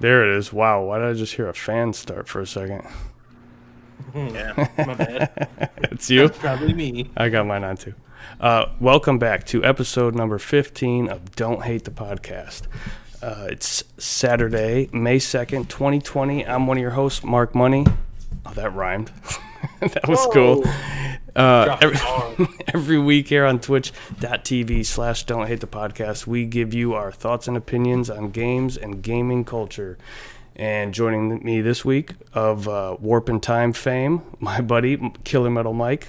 There it is. Wow, why did I just hear a fan start for a second? Yeah, my bad. It's you? That's probably me. I got mine on too. Welcome back to episode number 15 of Don't Hate the Podcast. It's Saturday, May 2nd, 2020. I'm one of your hosts, Mark Money. Oh, that rhymed. That was cool. Every week here on twitch.tv/Don't Hate the Podcast, we give you our thoughts and opinions on games and gaming culture. And joining me this week of Warp and Time fame, my buddy, Killer Metal Mike.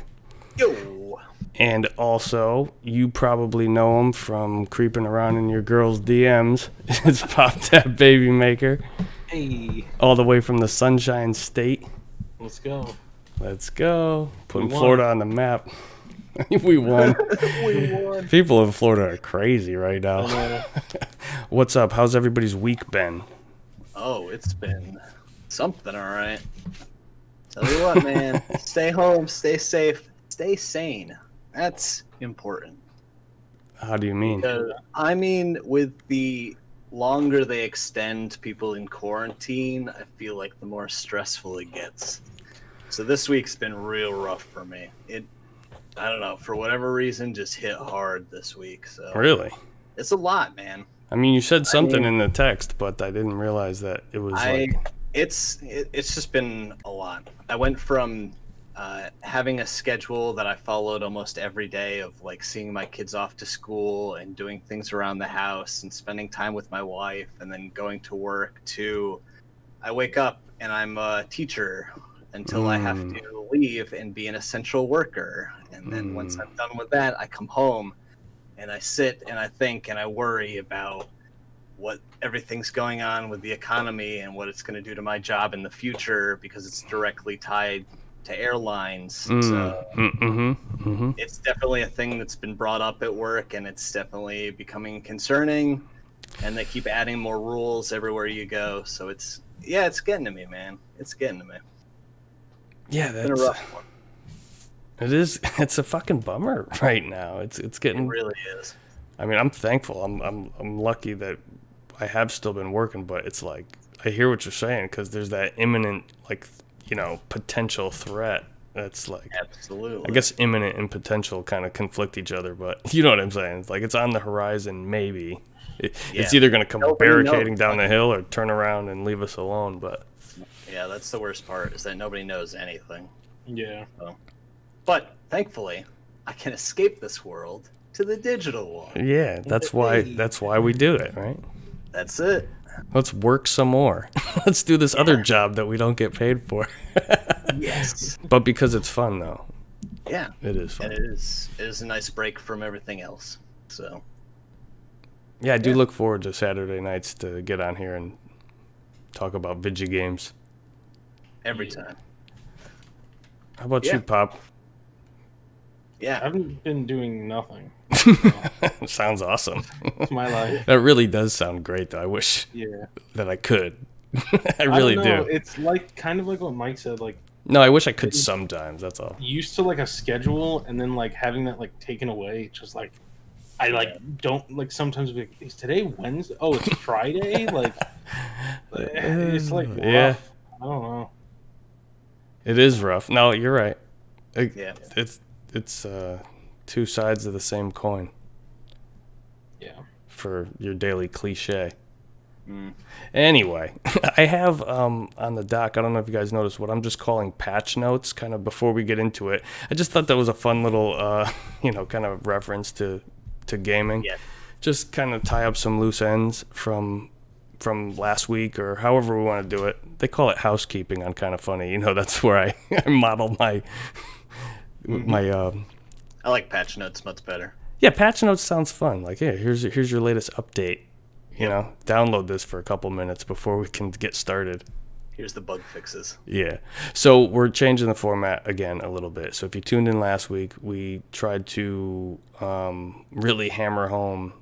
Yo. And also, you probably know him from creeping around in your girl's DMs. It's Pop That Baby Maker. Hey. All the way from the Sunshine State. Let's go. Let's go. Putting Florida on the map. We won. We won. People in Florida are crazy right now. What's up? How's everybody's week been? Oh, it's been something, all right. Tell you what, man. Stay home, stay safe, stay sane. That's important. How do you mean? I mean, with the longer they extend people in quarantine, I feel like the more stressful it gets. So this week's been real rough for me. I don't know, for whatever reason, just hit hard this week. So Really? it's a lot, man. I mean, you said something in the text, but I didn't realize that it was It's just been a lot. I went from having a schedule that I followed almost every day of like seeing my kids off to school and doing things around the house and spending time with my wife and then going to work, to I wake up and I'm a teacher until I have to leave and be an essential worker. And then once I'm done with that, I come home and I sit and I think and I worry about what everything's going on with the economy and what it's going to do to my job in the future, because it's directly tied to airlines. So it's definitely a thing that's been brought up at work, and it's definitely becoming concerning, and they keep adding more rules everywhere you go. So it's getting to me, man. It's getting to me. Yeah, It's been a rough one. It is. It's a fucking bummer right now. It's getting. It really is. I mean, I'm thankful. I'm lucky that I have still been working, but it's like I hear what you're saying, because there's that imminent, like, potential threat. That's like, absolutely. I guess imminent and potential kind of conflict each other, but you know what I'm saying. It's like it's on the horizon. Maybe it's either going to come barricading down the hill or turn around and leave us alone. But yeah, that's the worst part, is that nobody knows anything. Yeah. So. But thankfully, I can escape this world to the digital one. yeah, that's why we do it, right? That's it. Let's work some more. Let's do this other job that we don't get paid for. Yes. But because it's fun, though. Yeah. It is fun. And it is a nice break from everything else. So. Yeah, I do look forward to Saturday nights to get on here and talk about video games. Every time. How about you, Pop? Yeah. I haven't been doing nothing. Sounds awesome. It's my life. That really does sound great, though. I wish that I could. I really do. It's like kind of like what Mike said. Like, no, I wish I could sometimes. That's all. Used to like a schedule, and then like having that like taken away. Just like I like don't like sometimes be like, is today Wednesday? Oh, it's Friday. Like it's like rough. Yeah. I don't know. It is rough. No, you're right. Yeah. It's two sides of the same coin. Yeah. For your daily cliche. Anyway, I have on the doc, I don't know if you guys noticed, what I'm just calling patch notes, kind of before we get into it. I just thought that was a fun little, kind of reference to gaming. Yeah. Just kind of tie up some loose ends from last week, or however we want to do it. They call it housekeeping on Kind of Funny. That's where I model my I like patch notes much better. Yeah, patch notes sounds fun. Like, hey, here's your latest update. Download this for a couple minutes before we can get started. Here's the bug fixes. Yeah. So we're changing the format again a little bit. So if you tuned in last week, we tried to really hammer home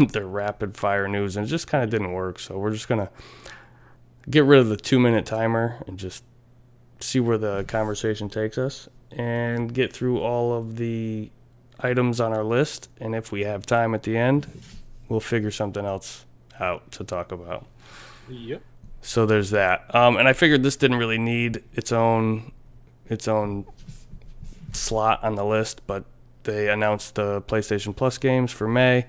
the rapid fire news, and it just kind of didn't work. So we're just going to get rid of the 2-minute timer and just see where the conversation takes us and get through all of the items on our list. And if we have time at the end, we'll figure something else out to talk about. Yep. So there's that. And I figured this didn't really need its own slot on the list, but they announced the PlayStation Plus games for May.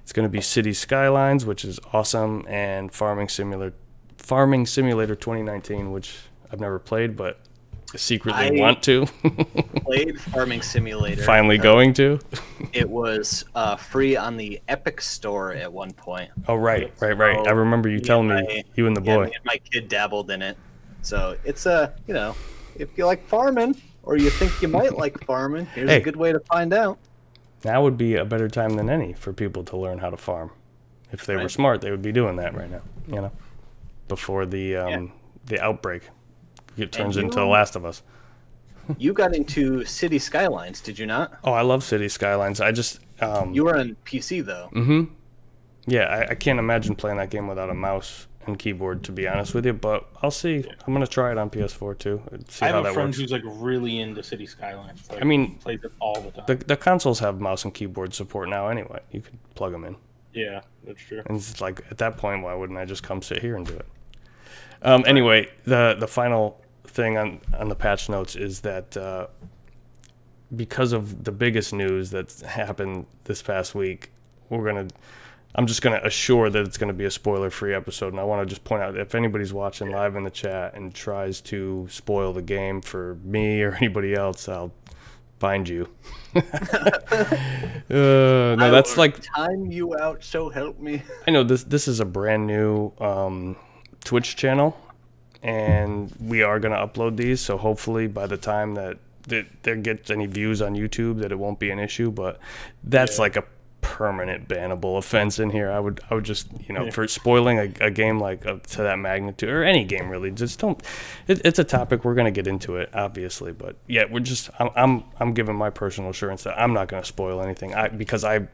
It's going to be City Skylines, which is awesome, and Farming Simulator 2019, which I've never played, but secretly want to. Played Farming Simulator. Finally going to. It was free on the Epic Store at one point. Oh, right. I remember you telling me, you and the boy. Me and my kid dabbled in it. So it's if you like farming, or you think you might like farming, here's a good way to find out. Now would be a better time than any for people to learn how to farm. If they were smart, they would be doing that right now, before the outbreak. It turns into The Last of Us. You got into City Skylines, did you not? Oh, I love City Skylines. I just... you were on PC, though. Mm-hmm. Yeah, I can't imagine playing that game without a mouse and keyboard, to be honest with you, but I'll see. Yeah. I'm going to try it on PS4, too. See I have how a friend works. who's, like, really into City Skylines. Like, I mean... plays it all the time. The consoles have mouse and keyboard support now anyway. You could plug them in. Yeah, that's true. And it's like, at that point, why wouldn't I just come sit here and do it? Anyway, the final thing on the patch notes is that because of the biggest news that's happened this past week, I'm just gonna assure that it's gonna be a spoiler-free episode, and I want to just point out, if anybody's watching live in the chat and tries to spoil the game for me or anybody else, I'll find you. No, that's like time you out, so help me. I know this is a brand new Twitch channel, and we are going to upload these, so hopefully by the time that there gets any views on YouTube, that it won't be an issue. But that's like a permanent bannable offense in here. I would just, for spoiling a game like to that magnitude, or any game really, just don't. It's a topic, we're going to get into it obviously, but yeah, I'm giving my personal assurance that I'm not going to spoil anything, because I,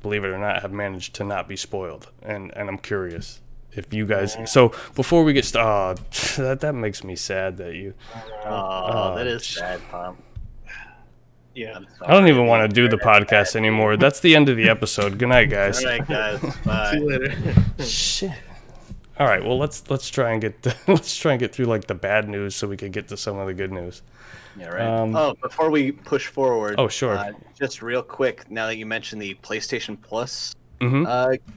believe it or not, have managed to not be spoiled, and I'm curious if you guys. So before we get started, that makes me sad that you. That is sad, Pop. Yeah. I don't even want to do the podcast anymore. That's the end of the episode. Good night, guys. All right, guys. Bye. See you later. Shit. All right. Well, let's try and get through like the bad news so we can get to some of the good news. Yeah, right. Before we push forward. Oh, sure. Just real quick, now that you mentioned the PlayStation Plus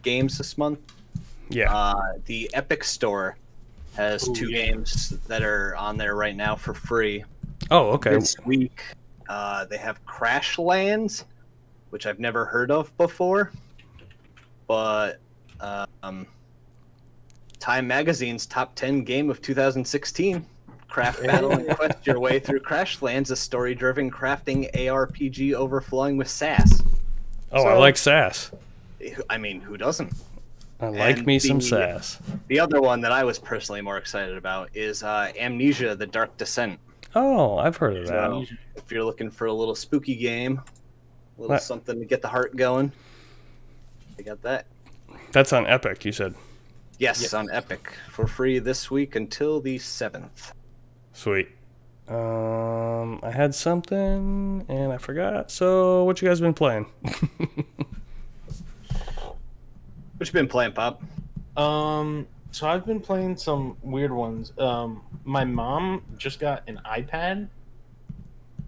games this month. Yeah. The Epic Store has two games that are on there right now for free. Oh, okay. This week, they have Crashlands, which I've never heard of before, but Time Magazine's top 10 game of 2016. Craft, battle, and quest your way through Crashlands, a story-driven crafting ARPG overflowing with sass. Oh, so, I like sass. I mean, who doesn't? I like me some sass. The other one that I was personally more excited about is Amnesia: The Dark Descent. Oh, I've heard of that. So, if you're looking for a little spooky game, a little something to get the heart going, I got that. That's on Epic, you said? Yes, on Epic for free this week until the 7th. Sweet. I had something and I forgot. So, what you guys been playing? What you been playing, Pop? So I've been playing some weird ones. My mom just got an iPad,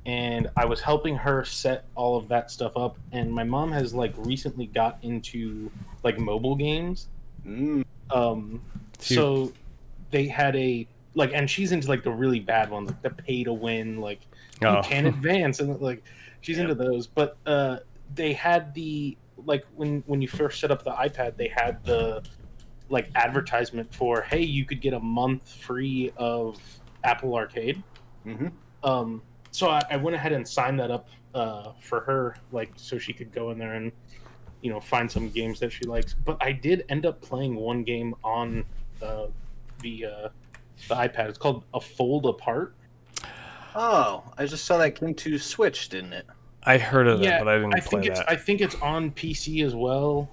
and I was helping her set all of that stuff up. And my mom has like recently got into like mobile games. So they had and she's into like the really bad ones, like the pay to win, like you can't advance, and like she's into those. But they had the when you first set up the iPad, they had the advertisement for, hey, you could get a month free of Apple Arcade. So I went ahead and signed that up for her, so she could go in there and find some games that she likes. But I did end up playing one game on the iPad. It's called A Fold Apart. Oh, I just saw that came to Switch, didn't it? I heard of that, but I didn't play that. I think it's on PC as well.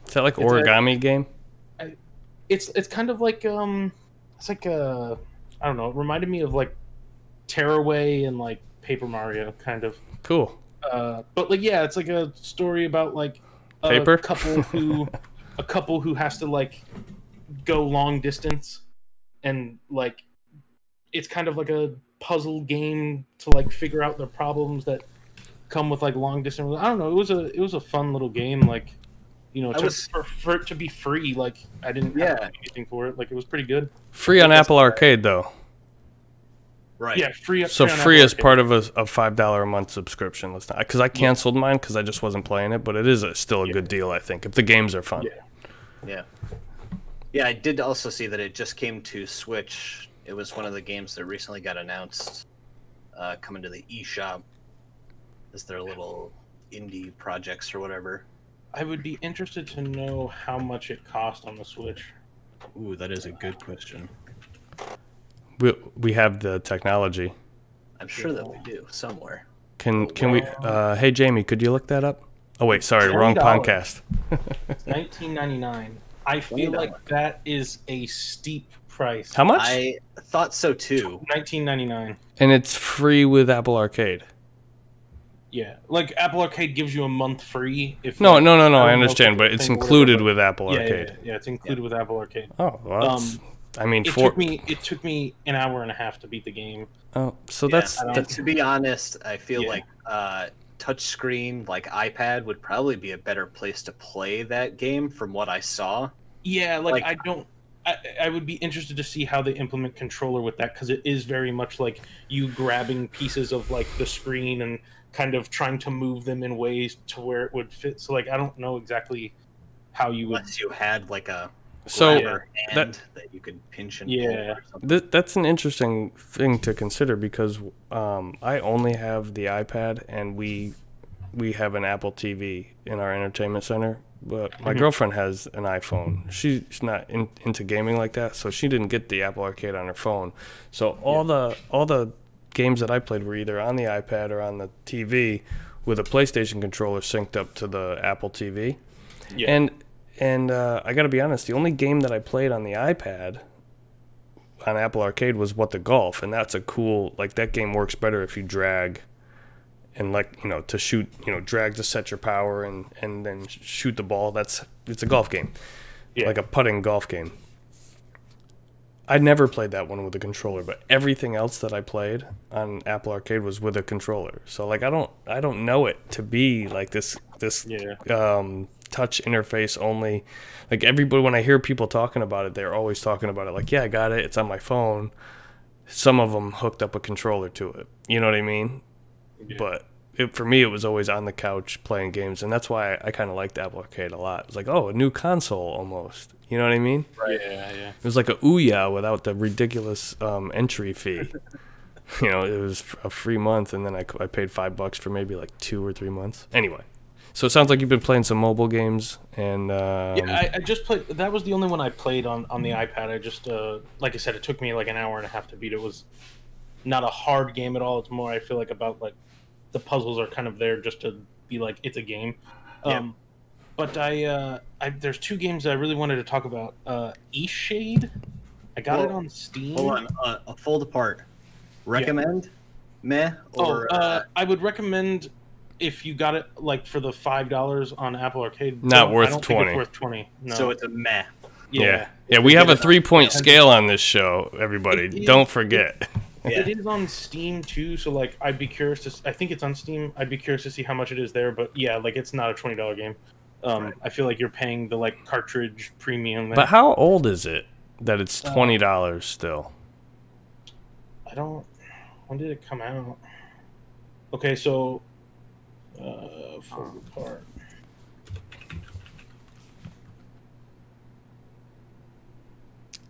Is that like origami game? It's kind of like it's like I don't know. It reminded me of like Tearaway and like Paper Mario, kind of. Cool. But it's like a story about like a Paper? couple who has to go long distance, and like it's kind of like a puzzle game to like figure out the problems that come with like long distance. I don't know. It was a fun little game. Like, you know, for it to be free. Like, I didn't have to do anything for it. Like, it was pretty good. Free on Apple Arcade though. Right. Yeah, free. So free as part of a $5 a month subscription. Let's not, because I canceled mine because I just wasn't playing it. But it is still a good deal, I think, if the games are fun. Yeah. I did also see that it just came to Switch. It was one of the games that recently got announced coming to the eShop as their little indie projects or whatever. I would be interested to know how much it cost on the Switch. Ooh, that is a good question. We have the technology. I'm sure that we do somewhere. Can we? Hey Jamie, could you look that up? Oh wait, sorry, wrong podcast. $19.99. I feel like that is a steep price. How much? I thought so too. $19.99. And it's free with Apple Arcade. Yeah, like Apple Arcade gives you a month free. If no, I understand, but it's included with Apple Arcade. Yeah, it's included with Apple Arcade. Oh, well, I mean, it took me an hour and a half to beat the game. Oh, so that's to be honest, I feel like touchscreen, like iPad, would probably be a better place to play that game from what I saw. Yeah, I would be interested to see how they implement controller with that, because it is very much like you grabbing pieces of like the screen and kind of trying to move them in ways to where it would fit. So like I don't know exactly how you would. Unless you had like a that you could pinch and pull or something. That's an interesting thing to consider, because I only have the iPad and we have an Apple TV in our entertainment center, but my girlfriend has an iPhone. She's not into gaming like that, so she didn't get the Apple Arcade on her phone. So all the games that I played were either on the iPad or on the TV with a PlayStation controller synced up to the Apple TV. Yeah. And I got to be honest, the only game that I played on the iPad on Apple Arcade was What the Golf, and that's a cool, like, that game works better if you drag and, like, you know, to shoot, you know, drag to set your power and then shoot the ball. It's a golf game, like a putting golf game. I never played that one with a controller, but everything else that I played on Apple Arcade was with a controller. So like I don't know it to be like this touch interface only. Like everybody, when I hear people talking about it, they're always talking about it like, yeah, I got it, it's on my phone. Some of them hooked up a controller to it. You know what I mean? Yeah. But for me, it was always on the couch playing games, and that's why I kind of liked Apple Arcade a lot. It was like, oh, a new console almost. You know what I mean? Right. Yeah. It was like a Ouya without the ridiculous entry fee. You know, it was a free month, and then I paid $5 for maybe like 2 or 3 months. Anyway, so it sounds like you've been playing some mobile games, and I just played. That was the only one I played on the iPad. I just like I said, it took me like an hour and a half to beat. It was not a hard game at all. It's more, I feel like, about like the puzzles are kind of there just to be like it's a game. Yeah. But there's 2 games that I really wanted to talk about. East Shade, I got it on Steam. Hold on, a fold apart. Recommend? Meh? Or I would recommend if you got it like for the $5 on Apple Arcade. Not worth I don't 20. Think it's worth 20. No. So it's a meh. Yeah. We have a 3-point scale on this show. Everybody, don't forget. It is on Steam too, so like I'd be curious to. I think it's on Steam. I'd be curious to see how much it is there, but yeah, like it's not a $20 game. I feel like you're paying the like cartridge premium. But how old is it that it's $20 still? I don't. When did it come out? Okay, so fall apart.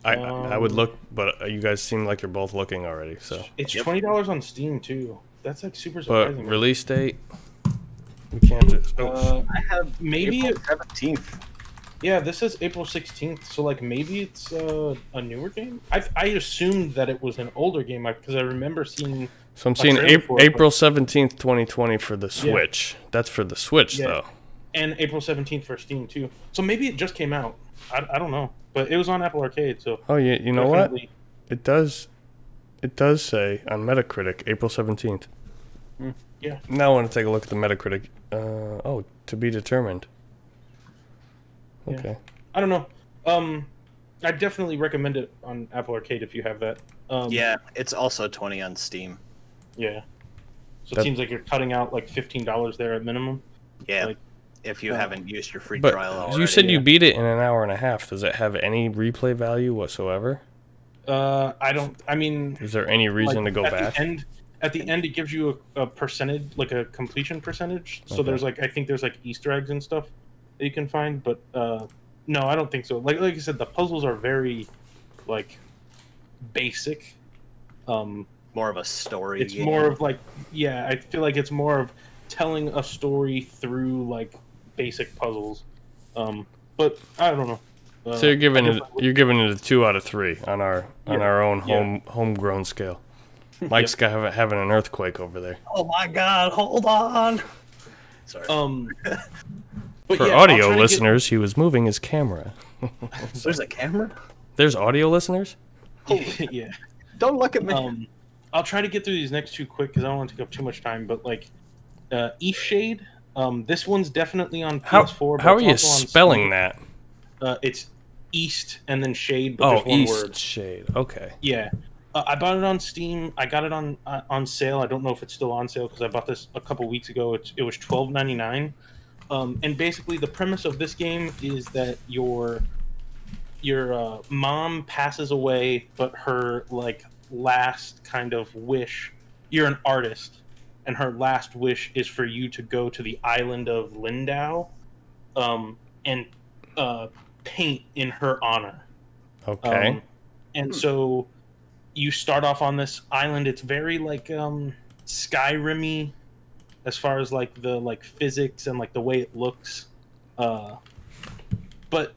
I would look, but you guys seem like you're both looking already. So it's $20 on Steam too. That's like super surprising. But release date? We can't just. I have maybe April 17th. Yeah, this is April 16th. So like maybe it's a newer game. I assumed that it was an older game because I remember seeing. So I'm seeing April 17th, 2020 for the Switch. Yeah. That's for the Switch though. And April 17th for Steam too. So maybe it just came out. I don't know, but it was on Apple Arcade. So. Oh yeah, you know what? It does say on Metacritic April 17th. Yeah. Now I want to take a look at the Metacritic. To be determined. Okay. Yeah. I don't know. I definitely recommend it on Apple Arcade if you have that. Yeah, it's also 20 on Steam. Yeah. So it seems like you're cutting out like $15 there at minimum. Yeah. Like, if you haven't used your free but trial already. You said you beat it in an hour and a half. Does it have any replay value whatsoever? I don't. I mean, is there any reason to go back? At the end, it gives you a percentage, like a completion percentage. So there's like, I think there's like Easter eggs and stuff that you can find. But no, I don't think so. Like I said, the puzzles are very like basic. More of a story. It's more of like, yeah, I feel like it's more of telling a story through like basic puzzles. But I don't know. So you're giving it a 2 out of 3 on our own homegrown scale. Mike's having an earthquake over there. Oh my God! Hold on. Sorry. For audio listeners, he was moving his camera. There's a camera. There's audio listeners. Yeah. Don't look at me. I'll try to get through these next two quick because I don't want to take up too much time. But like, Eastshade. This one's definitely on PS4. How are you spelling that? It's East and then Shade. But there's one word. Shade. Okay. Yeah. I bought it on Steam. I got it on sale. I don't know if it's still on sale because I bought this a couple weeks ago. It was $12.99. And basically the premise of this game is that your mom passes away, but her like last kind of wish. You're an artist, and her last wish is for you to go to the island of Lindau, and paint in her honor. Okay. And so you start off on this island. It's very like Skyrim-y as far as like the like physics and like the way it looks. But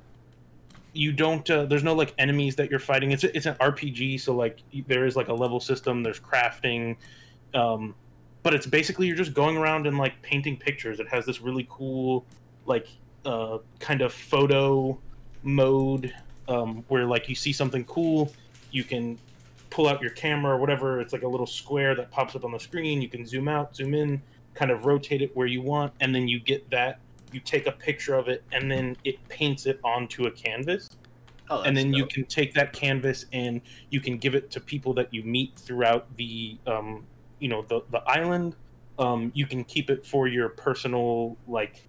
you don't there's no like enemies that you're fighting. It's an RPG, so like there is like a level system, there's crafting, but it's basically you're just going around and like painting pictures. It has this really cool like kind of photo mode where like you see something cool, you can pull out your camera or whatever. It's like a little square that pops up on the screen. You can zoom out, zoom in, kind of rotate it where you want, and then you get that. You take a picture of it, and then it paints it onto a canvas. Oh, and then you can take that canvas and you can give it to people that you meet throughout the, the island. You can keep it for your personal, like,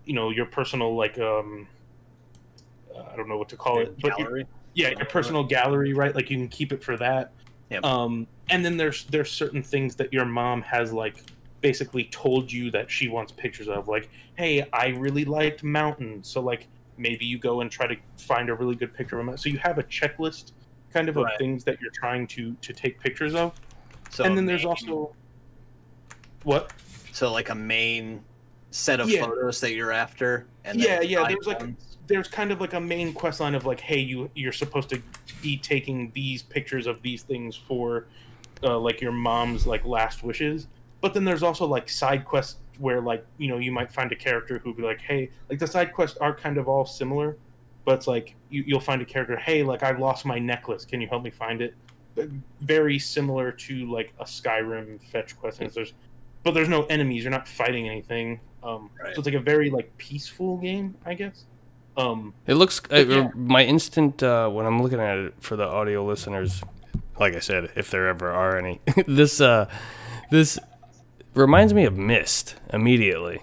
your personal, like, I don't know what to call it, but gallery. Your personal gallery, right? Like you can keep it for that. Yep. And then there's certain things that your mom has like basically told you that she wants pictures of, like, hey, I really liked mountains, so like maybe you go and try to find a really good picture of them. So you have a checklist kind of things that you're trying to take pictures of. So and then there's also what? So like a main set of photos that you're after. And there's kind of like a main quest line of like, hey, you're supposed to be taking these pictures of these things for like your mom's like last wishes. But then there's also like side quests where like, you might find a character who'd be like, hey, like the side quests are kind of all similar, but it's like you'll find a character, hey, like I lost my necklace, can you help me find it? Very similar to like a Skyrim fetch quest. But there's no enemies, you're not fighting anything. So it's like a very like peaceful game, I guess. It looks my instant when I'm looking at it for the audio listeners, like I said, if there ever are any, this reminds me of Myst immediately.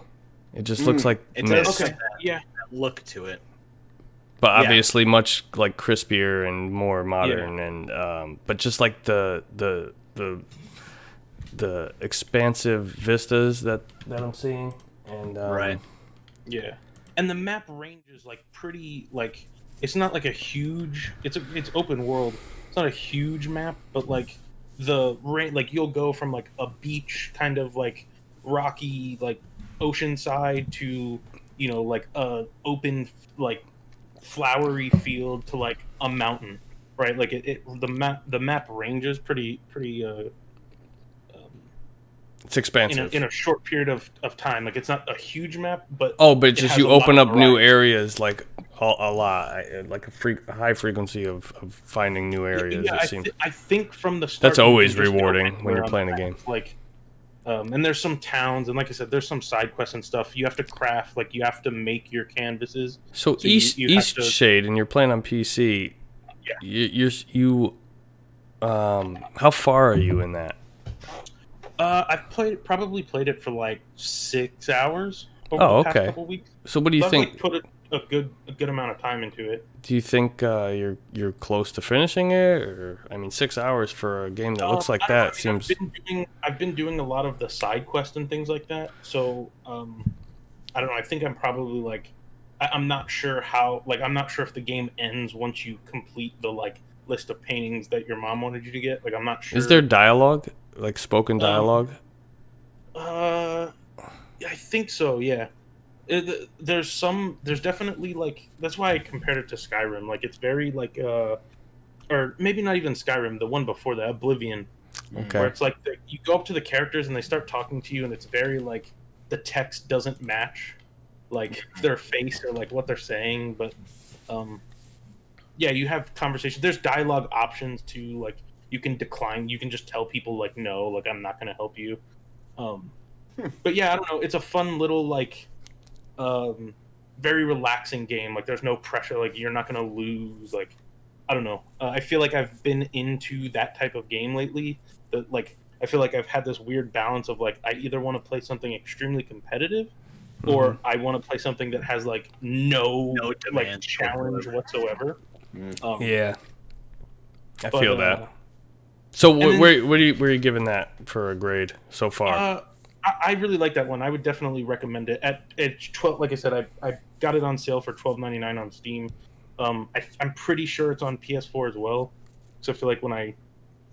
It just looks like Myst. Okay. Yeah, look to it. But obviously much like crispier and more modern, and but just like the expansive vistas that I'm seeing, and and the map range is like pretty, like it's not like a huge. It's open world. It's not a huge map, but like the range, like you'll go from like a beach kind of like rocky like ocean side to like a open like flowery field to like a mountain, right? Like the map ranges pretty it's expansive in a short period of time. Like it's not a huge map, but but just you open up new areas like a lot, like a high frequency of finding new areas. I think from the start that's always rewarding when you're playing a game. Like And there's some towns, and like I said, there's some side quests and stuff. You have to craft, like you have to make your canvases. So East Shade, and you're playing on PC. Yeah. How far are you in that? I've probably played it for like 6 hours over the past couple weeks. So what do you think? I've like put a good amount of time into it. Do you think you're close to finishing it, or I mean, 6 hours for a game that looks like that seems. I've been doing a lot of the side quests and things like that. So I don't know. I think I'm probably like, I'm not sure how. Like, I'm not sure if the game ends once you complete the like list of paintings that your mom wanted you to get. Like, I'm not sure. Is there dialogue, like spoken dialogue? I think so. Yeah. There's definitely like, that's why I compared it to Skyrim. Like, it's very like or maybe not even Skyrim, the one before that, Oblivion. Okay. Where it's like you go up to the characters and they start talking to you, and it's very like the text doesn't match like their face or like what they're saying, but yeah, you have conversations. There's dialogue options too, like you can decline, you can just tell people like, no, like I'm not going to help you. But yeah, I don't know, it's a fun little like very relaxing game. Like, there's no pressure, like you're not going to lose. Like, I don't know, I feel like I've been into that type of game lately, that like I feel like I've had this weird balance of like, I either want to play something extremely competitive or I want to play something that has like no like challenge whatsoever. Yeah, I feel that. So where are you giving that for a grade so far? I really like that one. I would definitely recommend it. At 12, like I said, I got it on sale for $12.99 on Steam. I'm pretty sure it's on PS4 as well. So I feel like when I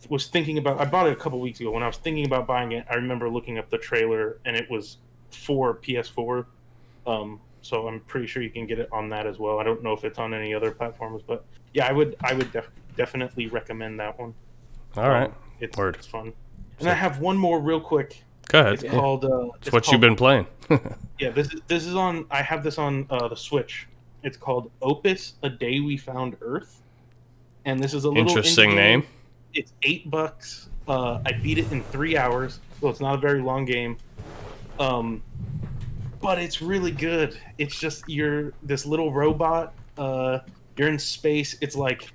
was thinking about, I bought it a couple weeks ago. When I was thinking about buying it, I remember looking up the trailer, and it was for PS4. So I'm pretty sure you can get it on that as well. I don't know if it's on any other platforms, but yeah, I would definitely recommend that one. All right, it's fun. And I have one more real quick. Go ahead. It's called. It's what you've been playing. Yeah, this is on. I have this on the Switch. It's called Opus: A Day We Found Earth, and this is a little interesting name. It's $8. I beat it in 3 hours, so it's not a very long game. But it's really good. It's just you're this little robot. You're in space. It's like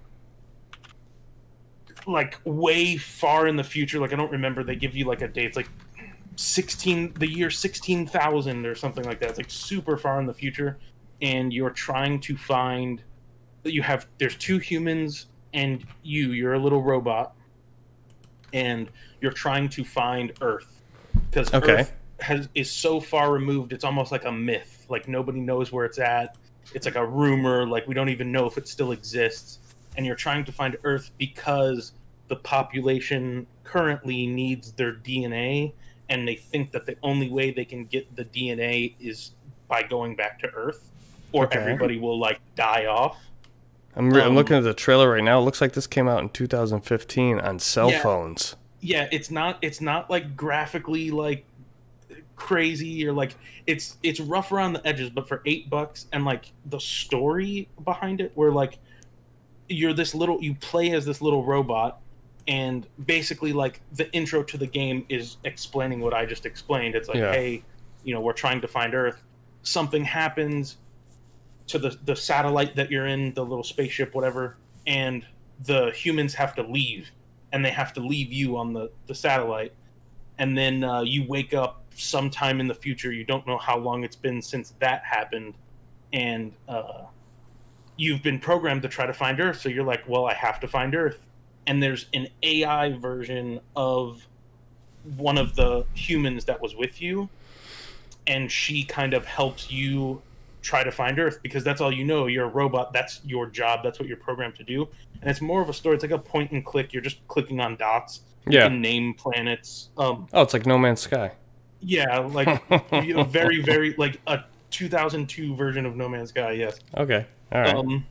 way far in the future. Like, I don't remember. They give you like a date. It's like the year 16,000 or something like that. It's like super far in the future, and you're trying to find. There's two humans and you're a little robot, and you're trying to find Earth, because Earth is so far removed. It's almost like a myth. Like, nobody knows where it's at. It's like a rumor. Like, we don't even know if it still exists. And you're trying to find Earth because the population currently needs their DNA, and they think that the only way they can get the DNA is by going back to Earth, or everybody will like die off. I'm looking at the trailer right now. It looks like this came out in 2015 on cell phones. Yeah, it's not like graphically like crazy, or like it's rough around the edges, but for $8, and like the story behind it, where like you play as this little robot, and basically like the intro to the game is explaining what I just explained. It's like, hey, we're trying to find Earth. Something happens to the satellite that you're in, the little spaceship, whatever, and the humans have to leave, and they have to leave you on the satellite. And then you wake up sometime in the future. You don't know how long it's been since that happened, and you've been programmed to try to find Earth. So you're like, well, I have to find Earth. And there's an AI version of one of the humans that was with you, and she kind of helps you try to find Earth, because that's all you know. You're a robot. That's your job. That's what you're programmed to do. And it's more of a story. It's like a point and click. You're just clicking on dots. You can name planets. It's like No Man's Sky. Yeah, like very, very like a 2002 version of No Man's Sky. Yes. Okay. All right.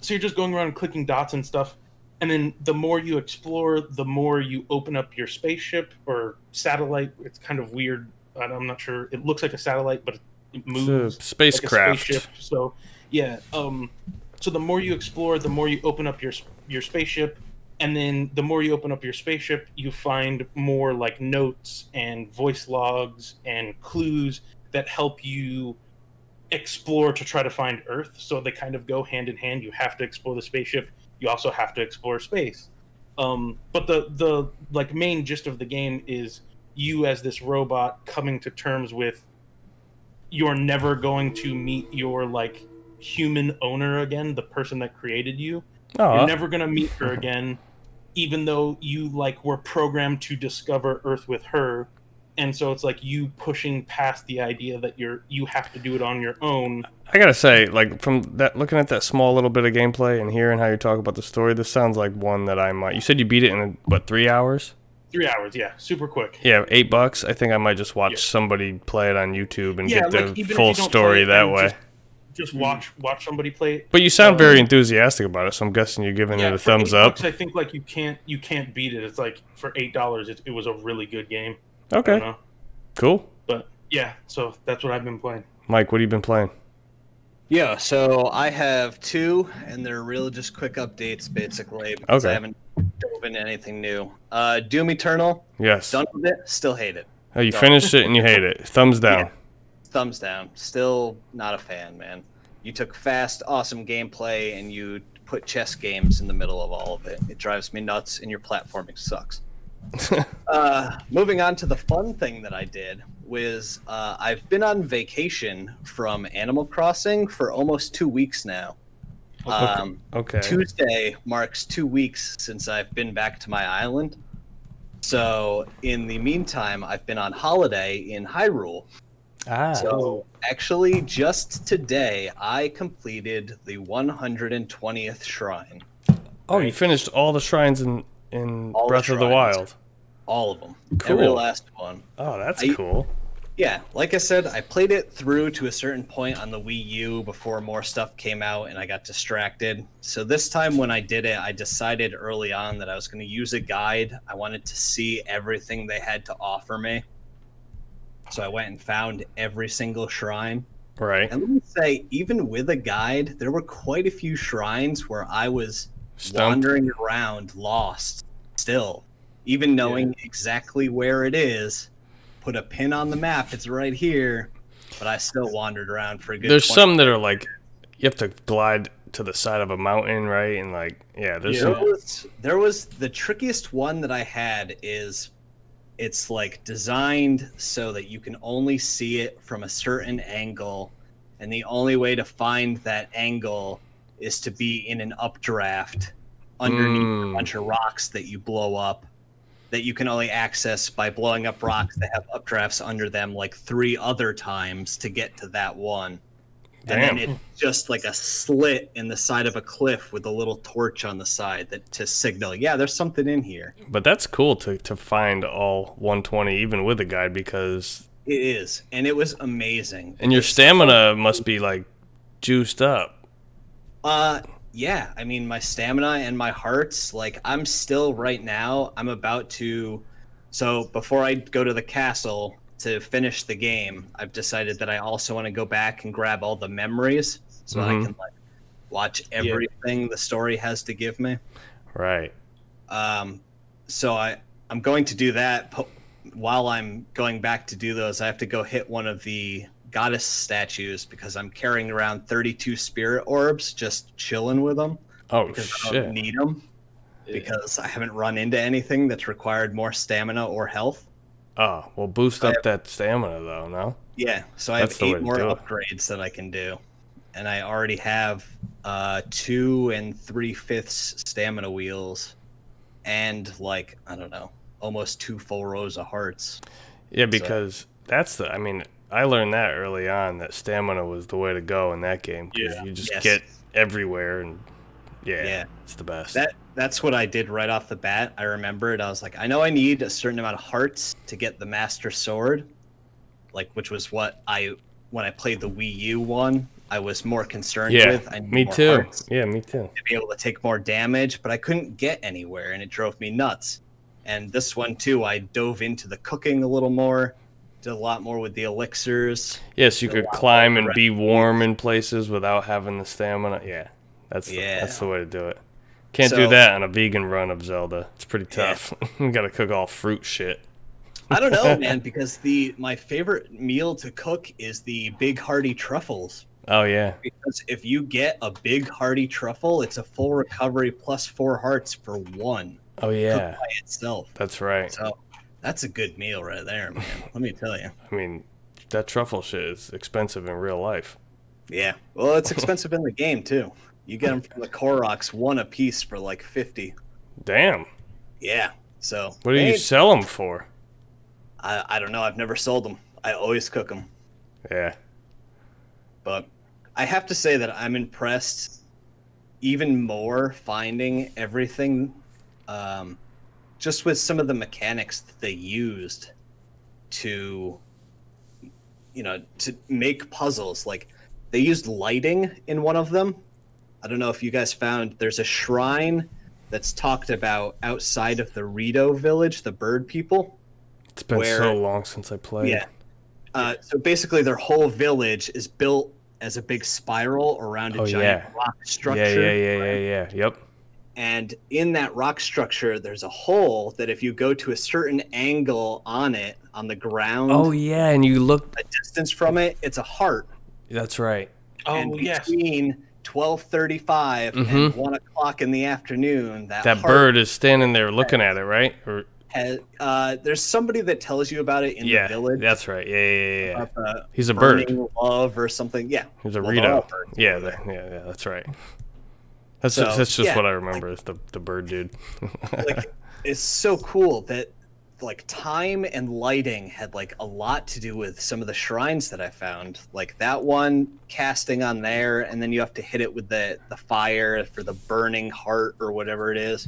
So you're just going around clicking dots and stuff. And then the more you explore, the more you open up your spaceship or satellite. It's kind of weird. I'm not sure. It looks like a satellite, but it moves. It's a spacecraft. Like a spaceship. So, yeah. So the more you explore, the more you open up your spaceship, And then the more you open up your spaceship, you find more like notes and voice logs and clues that help you explore to try to find Earth. So they kind of go hand in hand. You have to explore the spaceship. You also have to explore space. But the like main gist of the game is you as this robot coming to terms with you're never going to meet your like human owner again, the person that created you. Aww. You're never going to meet her again, even though you like were programmed to discover Earth with her. And so it's like you pushing past the idea that you have to do it on your own. I gotta say, like, from that, looking at that small little bit of gameplay and hearing how you talk about the story, this sounds like one that I might. You said you beat it in what, 3 hours? 3 hours, yeah, super quick. Yeah, $8. I think I might just watch somebody play it on YouTube and get like, the full story that way. Just watch somebody play it. But you sound very enthusiastic about it, so I'm guessing you're giving it a thumbs up. I think like you can't beat it. It's like for $8, it was a really good game. Okay, cool. But yeah, so that's what I've been playing. Mike, what have you been playing? Yeah, so I have 2, and they're really just quick updates, basically, because I haven't dove into anything new. Doom Eternal. Yes. Done with it. Still hate it. Oh, you finished it and you hate it. Thumbs down. Yeah. Thumbs down. Still not a fan, man. You took fast, awesome gameplay, and you put chess games in the middle of all of it. It drives me nuts, and your platforming sucks. Moving on to the fun thing that I did was I've been on vacation from Animal Crossing for almost 2 weeks now. Okay. Tuesday marks 2 weeks since I've been back to my island. So in the meantime, I've been on holiday in Hyrule. So actually, just today, I completed the 120th shrine. Oh, you finished all the shrines in Breath of the Wild. All of them. Cool. Every last one. Oh, that's cool. Yeah, like I said, I played it through to a certain point on the Wii U before more stuff came out and I got distracted. So this time when I did it, I decided early on that I was going to use a guide. I wanted to see everything they had to offer me. So I went and found every single shrine. Right. And let me say, even with a guide, there were quite a few shrines where I was wandering around lost still. Even knowing exactly where it is, put a pin on the map, it's right here, but I still wandered around for a good There's some that are like, you have to glide to the side of a mountain, right? And like, there was the trickiest one that I had is it's like designed so that you can only see it from a certain angle, and the only way to find that angle is to be in an updraft underneath a bunch of rocks that you blow up, that you can only access by blowing up rocks that have updrafts under them like 3 other times to get to that one. Damn. And then it's just like a slit in the side of a cliff with a little torch on the side to signal, yeah, there's something in here. But that's cool to find all 120 even with a guide, because it is, and it was amazing. And your stamina must be like juiced up. Yeah, I mean, my stamina and my hearts, like, I'm still right now, I'm about to, so before I go to the castle to finish the game, I've decided that I also want to go back and grab all the memories so I can, like, watch everything the story has to give me. Right. So I'm going to do that. While I'm going back to do those, I have to go hit one of the goddess statues because I'm carrying around 32 spirit orbs, just chilling with them. Oh, shit. I don't need them because I haven't run into anything that's required more stamina or health. Oh, well, boost up that stamina, though, no? Yeah, so I have 8 more upgrades that I can do. And I already have 2 3/5 stamina wheels and, like, I don't know, almost 2 full rows of hearts. Yeah, because that's the, I mean, I learned that early on, that stamina was the way to go in that game, because you just get everywhere, and it's the best. That's what I did right off the bat. I remembered, I was like, I know I need a certain amount of hearts to get the Master Sword, like, which was what when I played the Wii U one, I was more concerned with. I need more hearts yeah, me too. To be able to take more damage, but I couldn't get anywhere, and it drove me nuts. And this one, too, I dove into the cooking a little more. Did a lot more with the elixirs. Yes, you could climb and be warm in places without having the stamina. Yeah, that's the way to do it. Can't do that on a vegan run of Zelda. It's pretty tough. Yeah. You gotta cook all fruit shit. I don't know, man, because my favorite meal to cook is the big hearty truffles. Oh yeah. Because if you get a big hearty truffle, it's a full recovery plus 4 hearts for 1. Oh yeah. Cooked by itself. That's right. So that's a good meal right there, man. Let me tell you. I mean, that truffle shit is expensive in real life. Yeah. Well, it's expensive in the game too. You get them from the Koroks, 1 a piece for like 50. Damn. Yeah. So what do you sell them for? I don't know. I've never sold them. I always cook them. Yeah. But I have to say that I'm impressed even more finding everything just with some of the mechanics that they used to, you know, to make puzzles. Like they used lighting in one of them. I don't know if you guys found there's a shrine that's talked about outside of the Rito village, the bird people. It's been so long since I played. Yeah. So basically their whole village is built as a big spiral around a giant rock structure. Yeah. Yep. And in that rock structure, there's a hole that if you go to a certain angle on it, on the ground. Oh, yeah, and you look... a distance from it, it's a heart. That's right. And between 12:35 and 1 o'clock in the afternoon, that bird is standing there looking at it, right? Or... there's somebody that tells you about it in the village. That's right. Yeah. He's a burning bird. Love or something. Yeah. He's a Rito. Yeah, that's right. That's just what I remember is the bird dude. Like, it's so cool that like time and lighting had like a lot to do with some of the shrines that I found. Like that one casting on there, and then you have to hit it with the fire for the burning heart or whatever it is.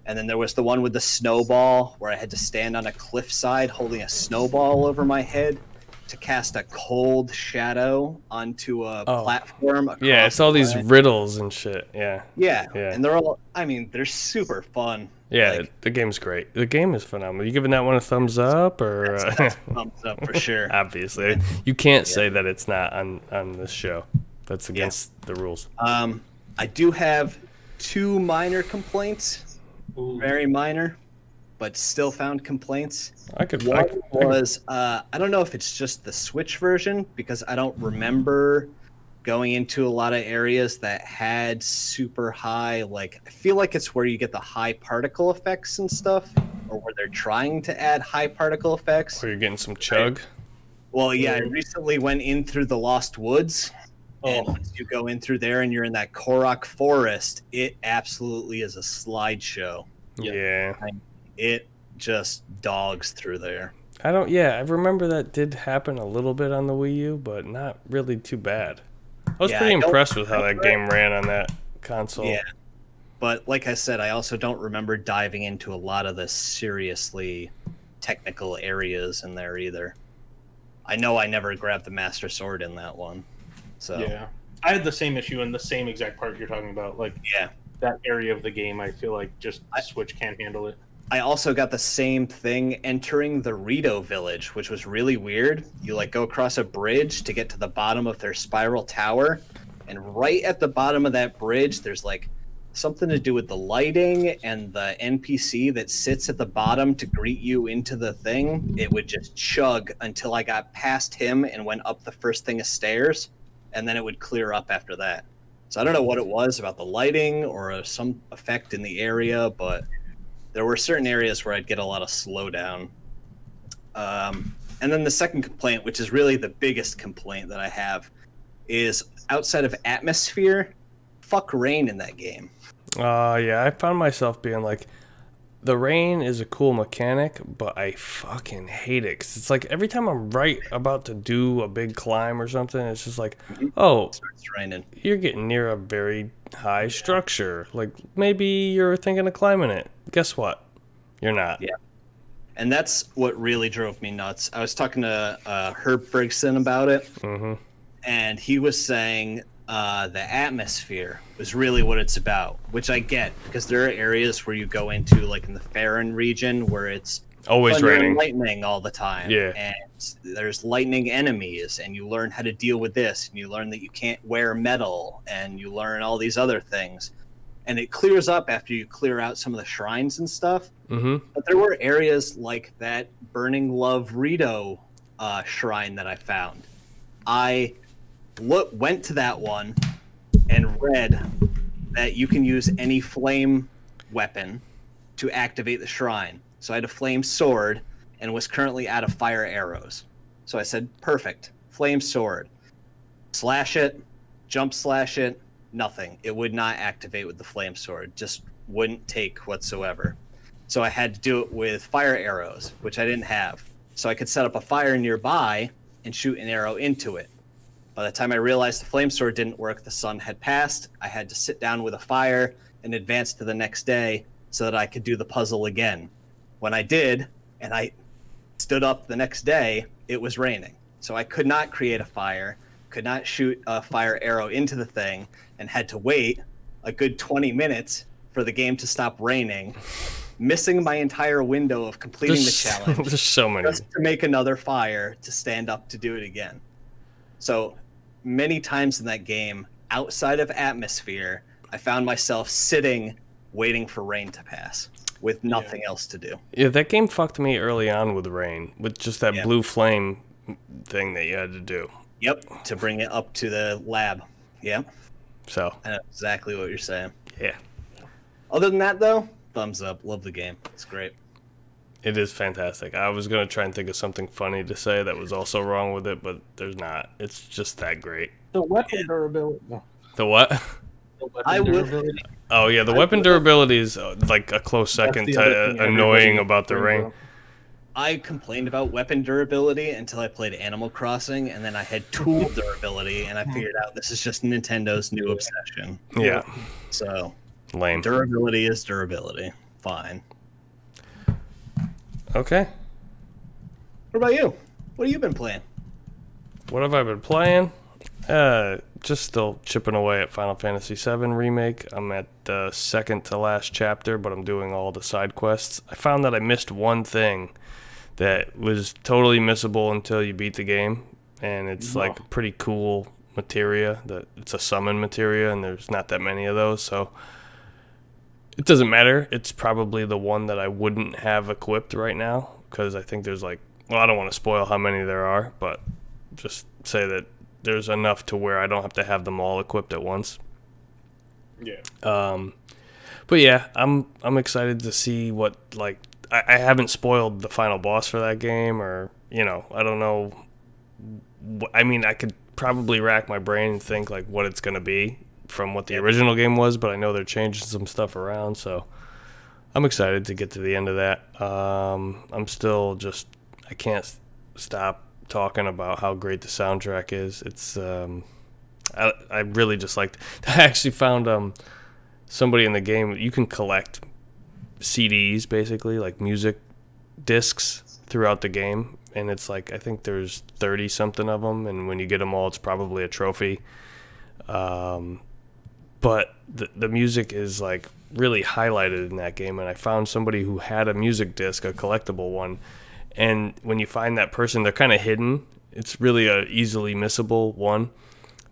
And then there was the one with the snowball where I had to stand on a cliffside holding a snowball over my head to cast a cold shadow onto a platform. Yeah, it's all these riddles and shit. Yeah. And they're all, I mean, they're super fun. Yeah, like, the game's great. The game is phenomenal. You giving that one a thumbs up or? That's thumbs up for sure. Obviously, you can't say that it's not on this show. That's against the rules. I do have 2 minor complaints. Ooh. Very minor, but still found complaints. One was I don't know if it's just the Switch version because I don't remember going into a lot of areas that had super high, like I feel like it's where you get the high particle effects and stuff, or where they're trying to add high particle effects. Or you're getting some chug. Well, yeah, I recently went in through the Lost Woods. And once you go in through there and you're in that Korok forest, it absolutely is a slideshow. Yeah. It just dogs through there. I remember that did happen a little bit on the Wii U, but not really too bad. I was pretty impressed with how that game ran on that console. Yeah. But like I said, I also don't remember diving into a lot of the seriously technical areas in there either. I know I never grabbed the Master Sword in that one. So yeah, I had the same issue in the same exact part you're talking about. Like, that area of the game, I feel like just Switch can't handle it. I also got the same thing entering the Rito village, which was really weird. You like go across a bridge to get to the bottom of their spiral tower, and right at the bottom of that bridge, there's like something to do with the lighting and the NPC that sits at the bottom to greet you into the thing. It would just chug until I got past him and went up the first thing of stairs. And then it would clear up after that. So I don't know what it was about the lighting or some effect in the area, but there were certain areas where I'd get a lot of slowdown. And then the second complaint, which is really the biggest complaint that I have, is outside of atmosphere, fuck rain in that game. Yeah, I found myself being like, the rain is a cool mechanic, but I fucking hate it. 'Cause it's like every time I'm about to do a big climb or something, it's just like, oh, it's raining. You're getting near a very high structure. Like, maybe you're thinking of climbing it. Guess what? You're not. Yeah. And that's what really drove me nuts. I was talking to Herb Brigson about it, and he was saying the atmosphere was really what it's about, which I get because there are areas where you go into, like in the Farron region, where it's always raining, lightning all the time. Yeah, and there's lightning enemies, and you learn how to deal with this, and you learn that you can't wear metal, and you learn all these other things. and it clears up after you clear out some of the shrines and stuff. But there were areas like that Burning Love Rito shrine that I found. I went to that one and read that you can use any flame weapon to activate the shrine. So I had a flame sword and was currently out of fire arrows. So I said, perfect, flame sword. Slash it, jump slash it, nothing. It would not activate with the flame sword, just wouldn't take whatsoever. So I had to do it with fire arrows, which I didn't have. So I could set up a fire nearby and shoot an arrow into it. By the time I realized the flame sword didn't work, the sun had passed. I had to sit down with a fire and advance to the next day so that I could do the puzzle again. When I did, and I stood up the next day, it was raining. So I could not create a fire, could not shoot a fire arrow into the thing, and had to wait a good 20 minutes for the game to stop raining, missing my entire window of completing the challenge. There's so many. Just to make another fire to stand up to do it again. So many times in that game, outside of atmosphere, I found myself sitting, waiting for rain to pass, with nothing else to do. Yeah, that game fucked me early on with rain, with just that blue flame thing that you had to do. Yep, to bring it up to the lab. Yep. So I know exactly what you're saying. Yeah. Other than that, though, thumbs up. Love the game. It's great. It is fantastic. I was going to try and think of something funny to say that was also wrong with it, but there's not. It's just that great. The weapon durability. No. The what? The weapon durability. Oh, yeah, the weapon durability is like a close second to annoying about the rain. I complained about weapon durability until I played Animal Crossing, and then I had tool durability, and I figured out this is just Nintendo's new obsession. Yeah. So, lame. Durability is durability. Fine. Okay. What about you? What have you been playing? What have I been playing? Just still chipping away at Final Fantasy VII Remake. I'm at the second to last chapter, but I'm doing all the side quests. I found that I missed one thing that was totally missable until you beat the game, and it's like a pretty cool materia. It's a summon materia, and there's not that many of those, so it doesn't matter. It's probably the one that I wouldn't have equipped right now, because I think there's like, well, I don't want to spoil how many there are, but just say that there's enough to where I don't have to have them all equipped at once. Yeah. But yeah, I'm excited to see what, like, I haven't spoiled the final boss for that game, or, you know, I don't know. I mean, I could probably rack my brain and think like what it's gonna be from what the original game was, but I know they're changing some stuff around, so I'm excited to get to the end of that. I'm still just, I can't stop talking about how great the soundtrack is. It's I really just liked. I actually found somebody in the game, you can collect CDs, basically like music discs throughout the game, and it's like, I think there's 30 something of them, and when you get them all, it's probably a trophy. But the music is like really highlighted in that game, and I found somebody who had a music disc, a collectible one, and when you find that person, they're kind of hidden. It's really a easily missable one,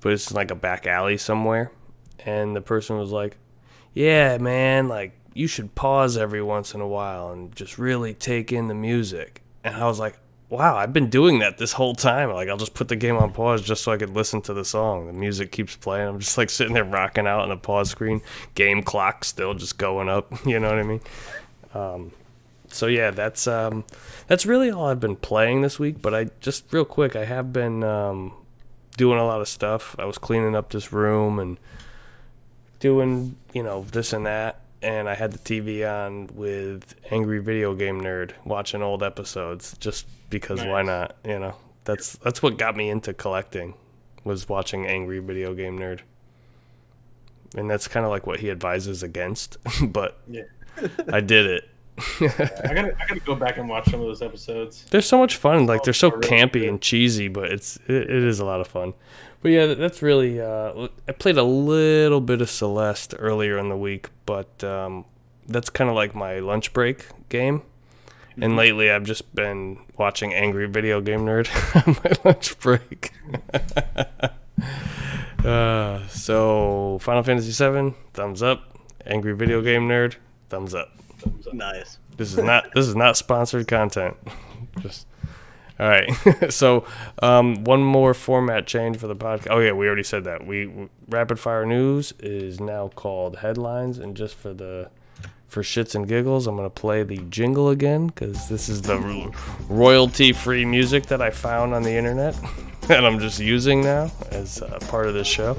but it's like a back alley somewhere, and the person was like, yeah, man, like, you should pause every once in a while and just really take in the music. And I was like, wow, I've been doing that this whole time. Like, I'll just put the game on pause just so I could listen to the song. The music keeps playing. I'm just like sitting there rocking out on a pause screen. Game clock still just going up. You know what I mean? So yeah, that's really all I've been playing this week. But I just real quick, I have been doing a lot of stuff. I was cleaning up this room and doing, you know, this and that. And I had the TV on with Angry Video Game Nerd, watching old episodes, just because why not? You know, that's what got me into collecting, was watching Angry Video Game Nerd. And that's kind of like what he advises against, but I did it. I gotta go back and watch some of those episodes. They're so much fun. Like, they're so campy and cheesy, but it is a lot of fun. But yeah, that's really, I played a little bit of Celeste earlier in the week, but that's kind of like my lunch break game. And lately I've just been watching Angry Video Game Nerd on my lunch break. So Final Fantasy VII, thumbs up. Angry Video Game Nerd, thumbs up. Nice. This is not sponsored content. Just all right. So one more format change for the podcast. Oh yeah, we already said that. We rapid fire news is now called headlines, and just for shits and giggles, I'm gonna play the jingle again because this is the royalty-free music that I found on the internet and I'm just using now as part of this show.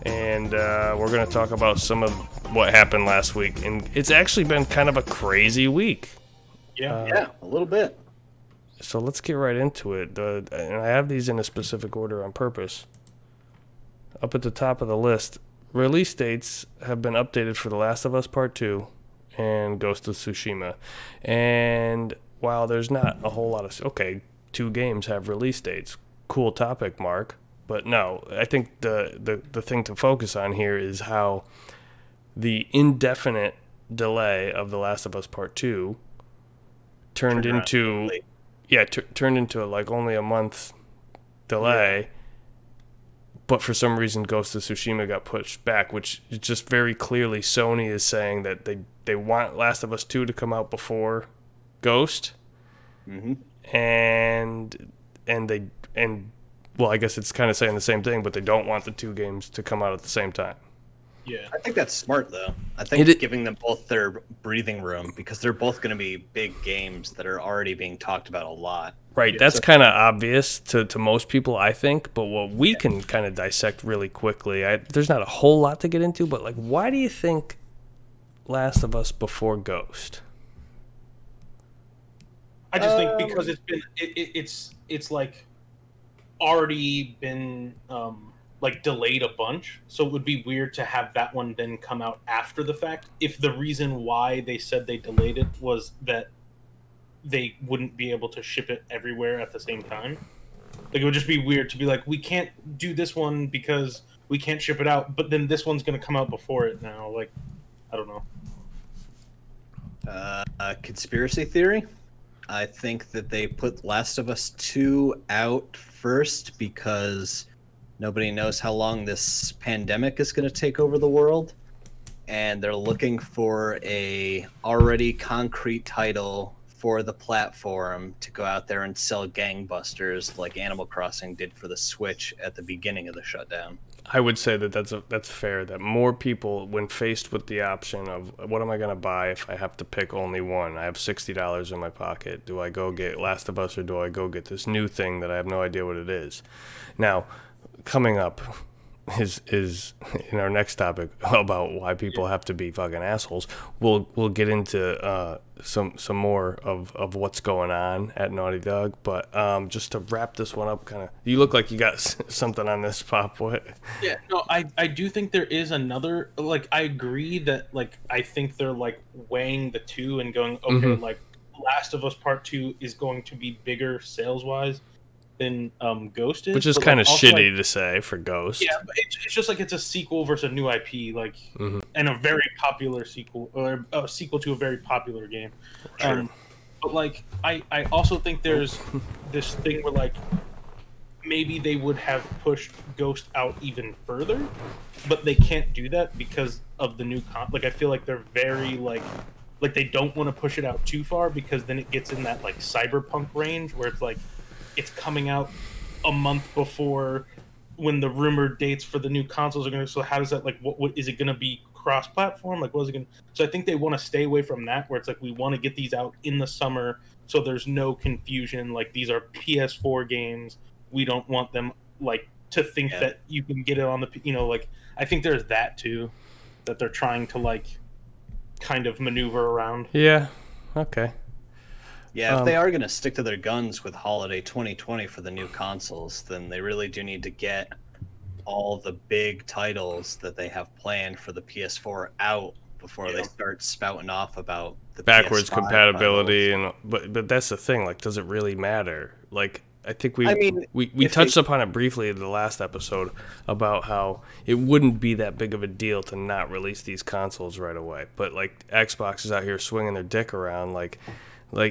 And we're gonna talk about some of what happened last week, and it's actually been kind of a crazy week. Yeah, A little bit. So let's get right into it. And I have these in a specific order on purpose. Up at the top of the list, release dates have been updated for The Last of Us Part 2 and Ghost of Tsushima. And while there's not a whole lot of... Okay, 2 games have release dates. Cool topic, Mark. But no, I think the thing to focus on here is how the indefinite delay of The Last of Us Part 2 turned into like only a month delay. Yeah. But for some reason, Ghost of Tsushima got pushed back, which is just very clearly Sony is saying that they want Last of Us 2 to come out before Ghost. Mm-hmm. And well, I guess it's kind of saying the same thing, but they don't want the 2 games to come out at the same time. Yeah, I think that's smart though. I think giving them both their breathing room, because they're both going to be big games that are already being talked about a lot. Right, that's kind of obvious to most people, I think, but what we can kind of dissect really quickly, there's not a whole lot to get into, but like, why do you think Last of Us before Ghost? I just think because it's like already been like delayed a bunch, so it would be weird to have that one then come out after the fact if the reason why they said they delayed it was that they wouldn't be able to ship it everywhere at the same time. Like, it would just be weird to be like, we can't do this one because we can't ship it out, but then this one's going to come out before it now. Like, I don't know. Conspiracy theory? I think that they put Last of Us 2 out first because nobody knows how long this pandemic is going to take over the world, and they're looking for a already concrete title for the platform to go out there and sell gangbusters like Animal Crossing did for the Switch at the beginning of the shutdown. I would say that that's fair, that more people, when faced with the option of what am I going to buy if I have to pick only one, I have $60 in my pocket, do I go get Last of Us or do I go get this new thing that I have no idea what it is? Now, coming up is in our next topic about why people have to be fucking assholes. We'll get into some more of what's going on at Naughty Dog, but just to wrap this one up, kind of, you look like you got something on this, Pop. What? Yeah, no, I do think there is another, like, I agree that, like, I think they're like weighing the 2 and going, okay, like Last of Us Part 2 is going to be bigger sales wise than Ghost is, which is kind of shitty to say for Ghost. Yeah, but it's just like it's a sequel versus a new IP, like, and a very popular sequel, or a sequel to a very popular game. Sure. But like, I also think there's this thing where like maybe they would have pushed Ghost out even further, but they can't do that because of the new like, I feel like they're very like they don't want to push it out too far because then it gets in that like cyberpunk range where it's like it's coming out a month before when the rumored dates for the new consoles are going to. So how does that, like, what is it going to be cross-platform? Like, what is it going to... So I think they want to stay away from that, where it's like, we want to get these out in the summer so there's no confusion. Like, these are PS4 games. We don't want them, like, to think that you can get it on the... You know, like, I think there's that, too, that they're trying to, like, kind of maneuver around. Yeah, okay. Yeah, if they are going to stick to their guns with holiday 2020 for the new consoles, then they really do need to get all the big titles that they have planned for the PS4 out before they start spouting off about the backwards PS5 compatibility titles. But that's the thing, like, does it really matter? Like, I think we touched upon it briefly in the last episode about how it wouldn't be that big of a deal to not release these consoles right away, but like Xbox is out here swinging their dick around, like,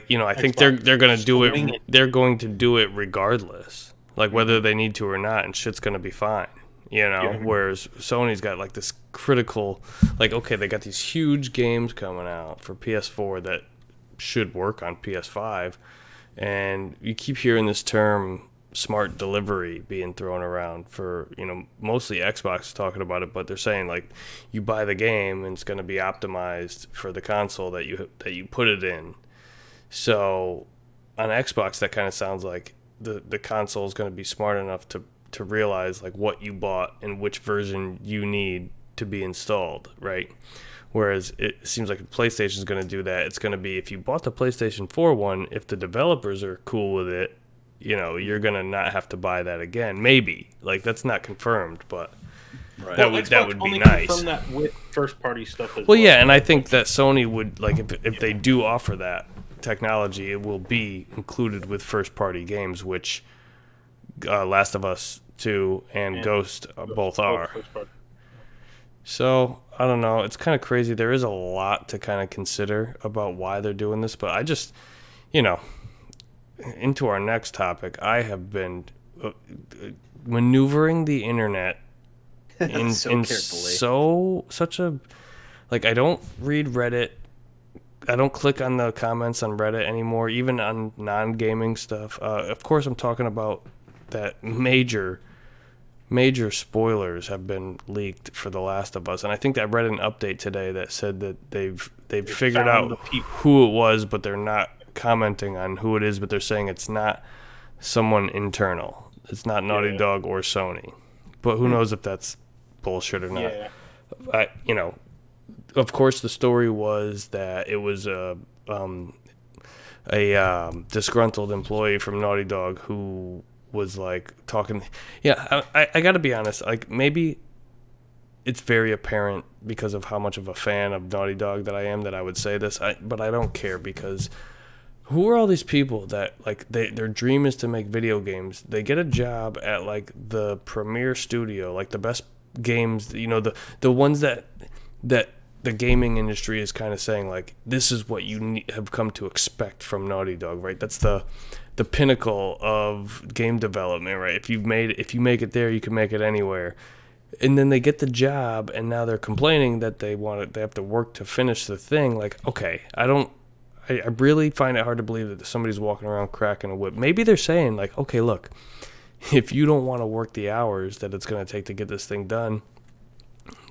you know, I think they're going to do it. They're going to do it regardless, like whether they need to or not, and shit's going to be fine. You know, whereas Sony's got like this critical, like, okay, they got these huge games coming out for PS4 that should work on PS5, and you keep hearing this term smart delivery being thrown around for, you know, mostly Xbox talking about it, but they're saying like you buy the game and it's going to be optimized for the console that you put it in. So on Xbox, that kind of sounds like the console is going to be smart enough to realize like what you bought and which version you need to be installed, right? Whereas it seems like PlayStation is going to do that. It's going to be, if you bought the PlayStation 4 one, if the developers are cool with it, you know, you're going to not have to buy that again. Maybe. Like, that's not confirmed, but Right. that would be nice. Confirm that with first party stuff as well, yeah, and I think that Sony would, like, if they do offer that technology, it will be included with first party games, which Last of Us 2 and Ghost both are. So, I don't know. It's kind of crazy. There is a lot to kind of consider about why they're doing this, but I just, you know, into our next topic, I have been maneuvering the internet in such a, like, I don't read Reddit. I don't click on the comments on Reddit anymore, even on non-gaming stuff. Of course, I'm talking about that major spoilers have been leaked for The Last of Us, and I think I read an update today that said that they've figured out who it was, but they're not commenting on who it is, but they're saying it's not someone internal. It's not Naughty Dog or Sony, but who knows if that's bullshit or not. You know, of course, the story was that it was a disgruntled employee from Naughty Dog who was like talking. Yeah, I gotta be honest, like, maybe it's very apparent because of how much of a fan of Naughty Dog that I am that I would say this, but I don't care, because who are all these people that, like, their dream is to make video games? They get a job at, like, the premier studio, like the best games, you know, the ones that the gaming industry is kind of saying, like, this is what you have come to expect from Naughty Dog, right? That's the pinnacle of game development, right? If you make it there, you can make it anywhere. And then they get the job, and now they're complaining that they have to work to finish the thing. Like, okay, I really find it hard to believe that somebody's walking around cracking a whip. Maybe they're saying, like, okay, look, if you don't want to work the hours that it's going to take to get this thing done,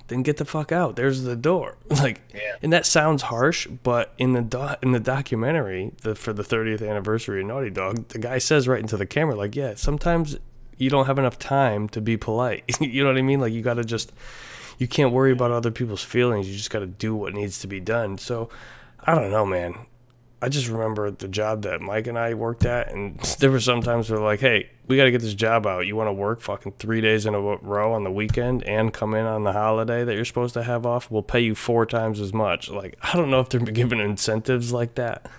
then get the fuck out. There's the door. Like, and that sounds harsh, but in the documentary for the 30th anniversary of Naughty Dog, the guy says right into the camera, like, yeah, sometimes you don't have enough time to be polite. You know what I mean? Like, you can't worry about other people's feelings. You just got to do what needs to be done. So, I don't know, man. I just remember the job that Mike and I worked at, and there were some times where, like, hey, we got to get this job out. You want to work fucking 3 days in a row on the weekend and come in on the holiday that you're supposed to have off? We'll pay you 4 times as much. Like, I don't know if they're giving incentives like that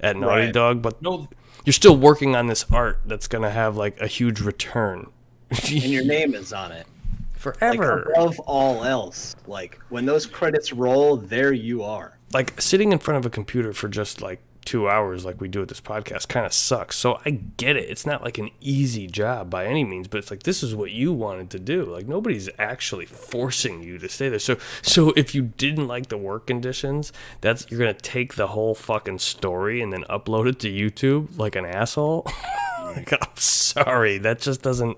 at Naughty Dog, but you're still working on this art that's going to have, like, a huge return. And your name is on it. Forever. Like, above all else. Like, when those credits roll, there you are. Like, sitting in front of a computer for just, like, 2 hours like we do with this podcast kind of sucks. So I get it. It's not like an easy job by any means, but it's like, this is what you wanted to do. Like, nobody's actually forcing you to stay there. So if you didn't like the work conditions, you're going to take the whole fucking story and then upload it to YouTube like an asshole? Like, I'm sorry. That just doesn't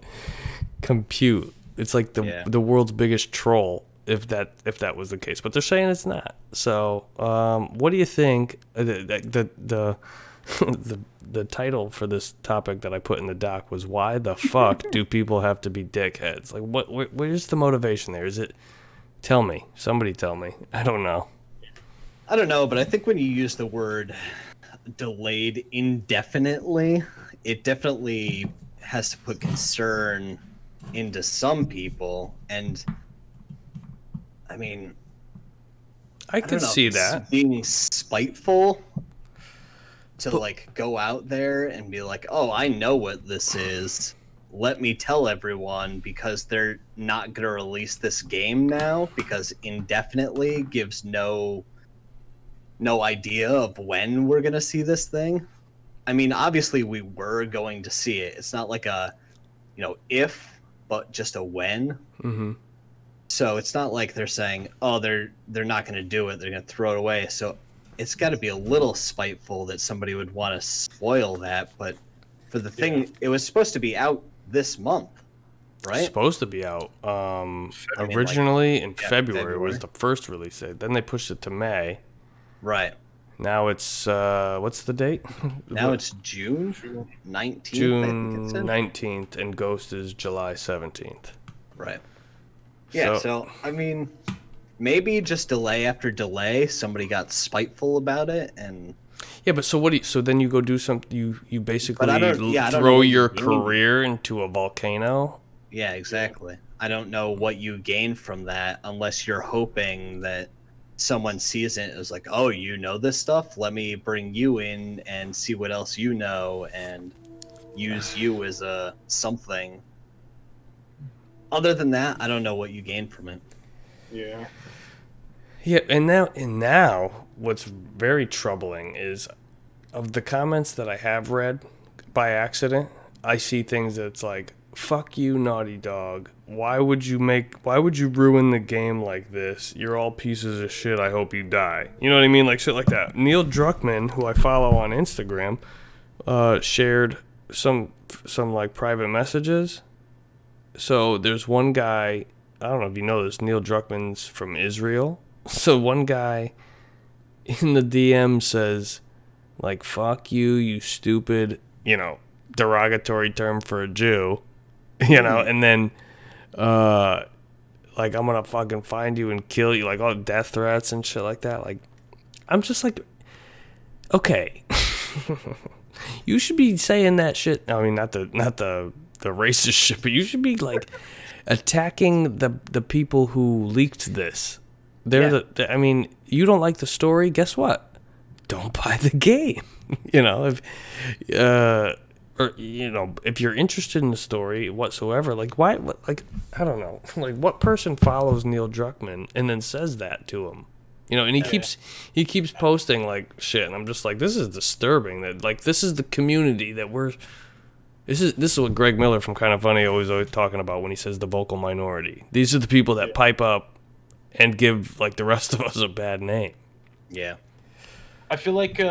compute. It's like the world's biggest troll. If that was the case, but they're saying it's not. So, what do you think? The title for this topic that I put in the doc was, "Why the fuck do people have to be dickheads?" Like, where's the motivation there? Is it? Tell me. Somebody tell me. I don't know. I don't know, but I think when you use the word delayed indefinitely, it definitely has to put concern into some people. And I mean, I could see that being spiteful to like go out there and be like, "Oh, I know what this is. Let me tell everyone," because they're not going to release this game now because indefinitely gives no idea of when we're going to see this thing. I mean, obviously we were going to see it. It's not like a, if, but just a when. Mm-hmm. So it's not like they're saying, oh, they're not going to do it. They're going to throw it away. So it's got to be a little spiteful that somebody would want to spoil that. But for the thing, it was supposed to be out this month, right? Supposed to be out. Originally in February was the first release date. Then they pushed it to May. Right. Now it's what's the date? Now it's June 19th. June 19th, and Ghost is July 17th. Right. Yeah. So I mean, maybe just delay after delay. Somebody got spiteful about it, and yeah. But so what? So then you go do something. You basically throw your career into a volcano. Yeah, exactly. I don't know what you gain from that unless you're hoping that someone sees it as like, oh, you know this stuff? Let me bring you in and see what else you know and use you as a something. Other than that, I don't know what you gain from it. Yeah. Yeah, and now what's very troubling is of the comments that I have read by accident, I see things that's like, fuck you, Naughty Dog. Why would you ruin the game like this? You're all pieces of shit. I hope you die. You know what I mean? Like shit like that. Neil Druckmann, who I follow on Instagram, shared some like private messages. So there's one guy, I don't know if you know this, Neil Druckmann's from Israel. So one guy in the DM says, like, fuck you, you stupid, derogatory term for a Jew. And then, like, I'm gonna fucking find you and kill you, like, all death threats and shit like that. Like, I'm just like, okay, you should be saying that shit. I mean, not the racist shit, but you should be like attacking the people who leaked this. I mean, you don't like the story. Guess what? Don't buy the game. If you're interested in the story whatsoever, like why? Like I don't know. Like what person follows Neil Druckmann and then says that to him? And he keeps posting like shit, and I'm just like, this is disturbing. That like this is the community that we're. This is what Greg Miller from Kind of Funny always talking about when he says the vocal minority. These are the people that pipe up and give like the rest of us a bad name. Yeah. I feel like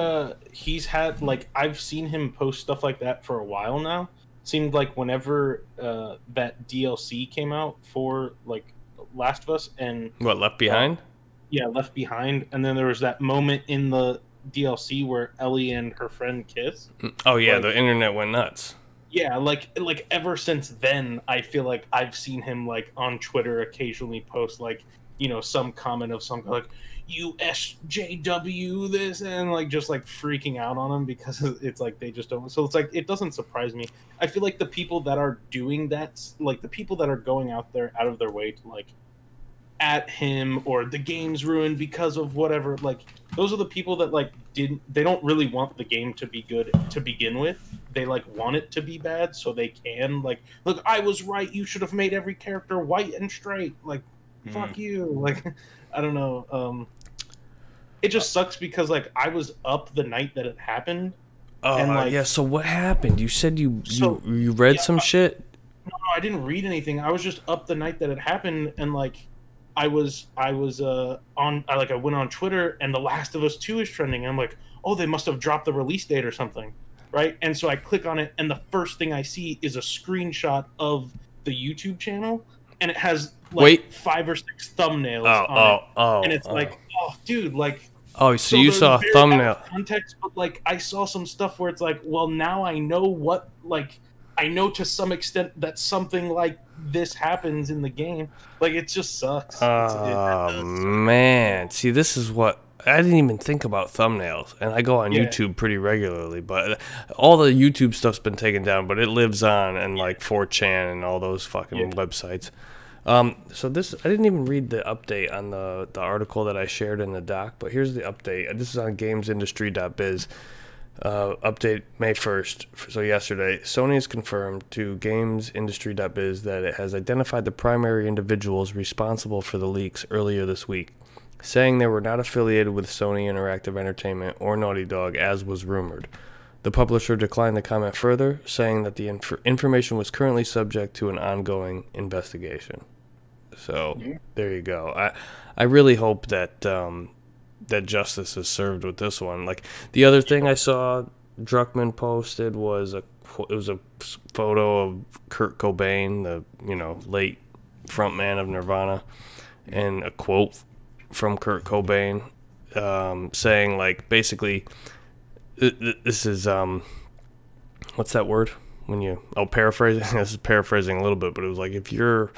he's had, like, I've seen him post stuff like that for a while now. Seemed like whenever that DLC came out for, like, Last of Us and... What, Left Behind? Yeah, Left Behind. And then there was that moment in the DLC where Ellie and her friend kiss. Oh, yeah, like, the internet went nuts. Yeah, like ever since then, I feel like I've seen him, like, on Twitter occasionally post, like, some comment of something like, you SJW this, and like just like freaking out on them because it's like they just don't. So it's like it doesn't surprise me. I feel like the people that are doing that, like the people that are going out of their way to like at him or the game's ruined because of whatever, like those are the people that like they don't really want the game to be good to begin with. They like want it to be bad so they can like, look, I was right, you should have made every character white and straight, like fuck you, like I don't know. It just sucks because like I was up the night that it happened. Oh, and, like, yeah. So what happened? You said you read some shit. No, I didn't read anything. I was just up the night that it happened, and like I went on Twitter, and The Last of Us 2 is trending. And I'm like, oh, they must have dropped the release date or something, right? And so I click on it, and the first thing I see is a screenshot of the YouTube channel, and it has like 5 or 6 thumbnails on it. And it's like, oh, dude, like. Oh, so you saw a thumbnail. Context, but like I saw some stuff where it's like, well, now I know what, like, I know to some extent that something like this happens in the game. Like, it just sucks. Oh, man. See, this is what I didn't even think about thumbnails, and I go on YouTube pretty regularly, but all the YouTube stuff's been taken down, but it lives on and like 4chan and all those fucking websites. So this, I didn't even read the update on the article that I shared in the doc, but here's the update. This is on gamesindustry.biz. Update May 1st, so yesterday. Sony has confirmed to gamesindustry.biz that it has identified the primary individuals responsible for the leaks earlier this week, saying they were not affiliated with Sony Interactive Entertainment or Naughty Dog, as was rumored. The publisher declined to comment further, saying that the information was currently subject to an ongoing investigation. So there you go. I really hope that that justice is served with this one. Like the other thing I saw Druckmann posted was a photo of Kurt Cobain, the late frontman of Nirvana, and a quote from Kurt Cobain saying, like, basically this is what's that word when you paraphrasing this is paraphrasing a little bit, but it was like, if you're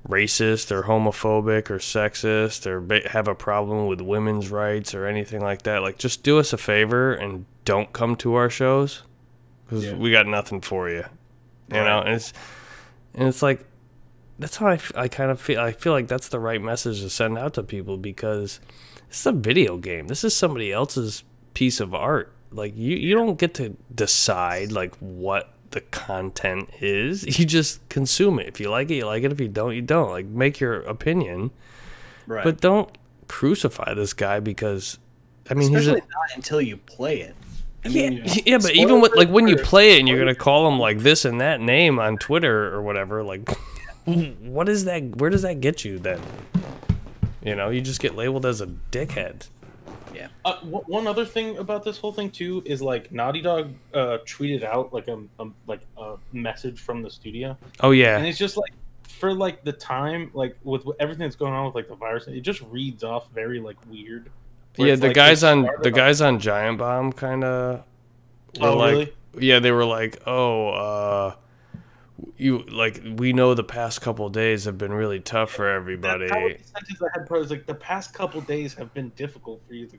racist or homophobic or sexist or have a problem with women's rights or anything like that, like, just do us a favor and don't come to our shows, because we got nothing for you, you know. And it's like, that's how I kind of feel. I feel like that's the right message to send out to people, because this is a video game. This is somebody else's piece of art. Like, you don't get to decide like what the content is. You just consume it. If you like it, you like it. If you don't, you don't. Like, make your opinion, right? But don't crucify this guy, because I mean, especially not until you play it. I mean, yeah, but even with, like, when you play it and you're gonna call him like this and that name on Twitter or whatever, like, what is that? Where does that get you then? You know, you just get labeled as a dickhead. Yeah. One other thing about this whole thing too is, like, Naughty Dog tweeted out like a message from the studio. Oh yeah. And it's just like, for like the time, like with everything that's going on with like the virus, it just reads off very like weird. Yeah, the guys on JASBMB kind of. Oh, like, really? Yeah, they were like, we know the past couple of days have been really tough for everybody. That was the sentence I had, was like, the past couple of days have been difficult for you.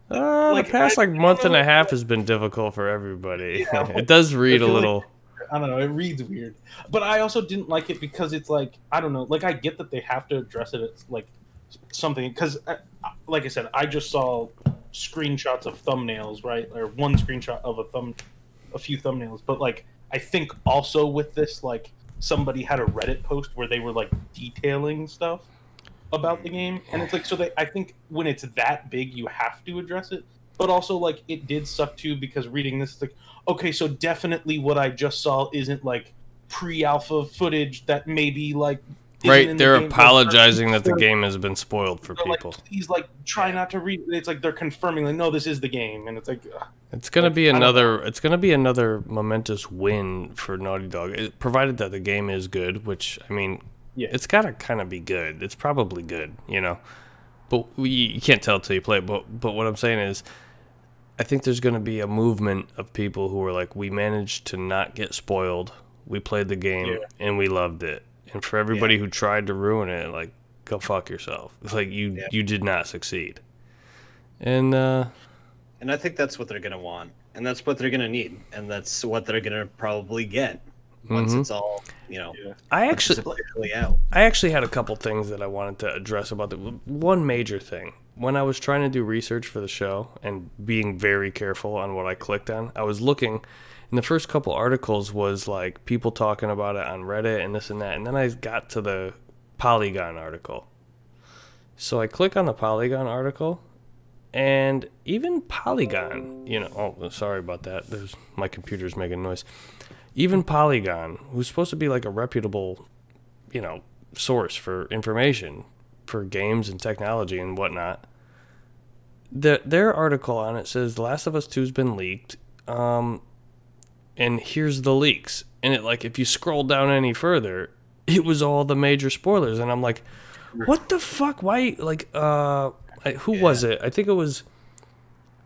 The past month and a half has been difficult for everybody. Yeah, it does read a little. Like, I don't know, it reads weird. But I also didn't like it because it's like, I don't know, like, I get that they have to address it as like something, because like I said, I just saw screenshots of thumbnails, right? Or one screenshot of a few thumbnails, but like, I think also with this, like, somebody had a Reddit post where they were like detailing stuff about the game, and it's like, so I think when it's that big, you have to address it. But also, like, it did suck too, because reading this, it's like, okay, so definitely what I just saw isn't like pre-alpha footage that maybe like. Right, they're apologizing that the game has been spoiled for people. Like, please, like, try not to read. It's like they're confirming, like, no, this is the game, and it's like, it's gonna be another. It's gonna be another momentous win for Naughty Dog, provided that the game is good. Which, I mean, it's gotta kind of be good. It's probably good, you know, but you can't tell till you play it. But what I'm saying is, I think there's gonna be a movement of people who are like, we managed to not get spoiled. We played the game and we loved it. And for everybody who tried to ruin it, like, go fuck yourself. It's like, you did not succeed. And I think that's what they're gonna want, and that's what they're gonna need, and that's what they're gonna probably get once it's all, you know. I actually had a couple things that I wanted to address about one major thing. When I was trying to do research for the show and being very careful on what I clicked on, I was looking. And the first couple articles was like people talking about it on Reddit and this and that. And then I got to the Polygon article. So I click on the Polygon article, and even Polygon, you know, oh, sorry about that. My computer's making noise. Even Polygon, who's supposed to be like a reputable, you know, source for information for games and technology and whatnot, their article on it says The Last of Us 2's been leaked. And here's the leaks. And it, like, if you scroll down any further, it was all the major spoilers. And I'm like, what the fuck? Why? Like, who was it? I think it was,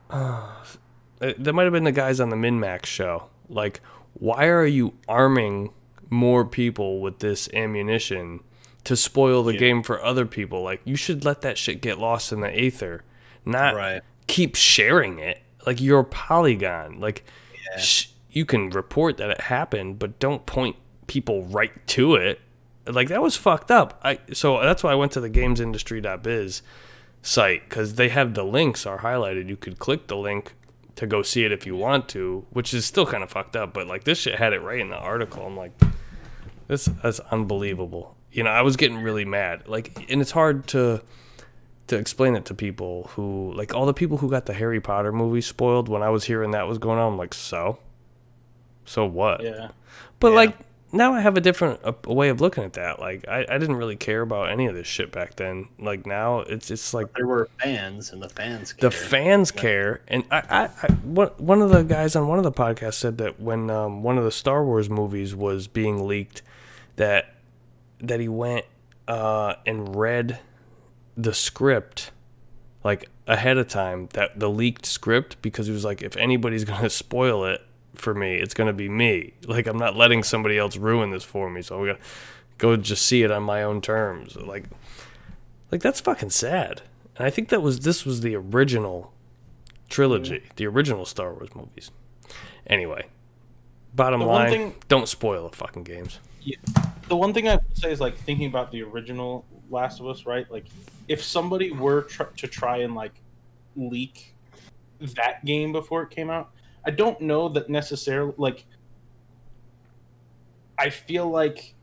that might have been the guys on the MinMax show. Like, why are you arming more people with this ammunition to spoil the game for other people? Like, you should let that shit get lost in the aether, not keep sharing it. Like, you're Polygon. Like, you can report that it happened, but don't point people right to it. Like, that was fucked up. So that's why I went to the gamesindustry.biz site, because they have the links are highlighted. You could click the link to go see it if you want to, which is still kind of fucked up. But like, this shit had it right in the article. I'm like, that's unbelievable. You know, I was getting really mad. Like, and it's hard to explain it to people who, like, all the people who got the Harry Potter movie spoiled when I was hearing that was going on. I'm like, so what? Yeah. But like, now I have a different a way of looking at that. Like I didn't really care about any of this shit back then. Like now it's like there were fans, and the fans care. The fans care, and one of the guys on one of the podcasts said that when one of the Star Wars movies was being leaked, that he went and read the script like ahead of time, that the leaked script, because he was like, if anybody's gonna spoil it for me, it's gonna be me. Like, I'm not letting somebody else ruin this for me, so I'm gonna go just see it on my own terms. Like that's fucking sad. And I think this was the original trilogy, the original Star Wars movies. Anyway, bottom line, don't spoil the fucking games. Yeah. The one thing I would say is, like, thinking about the original Last of Us, right? Like, if somebody were to try and, like, leak that game before it came out, I don't know that necessarily, like, I feel like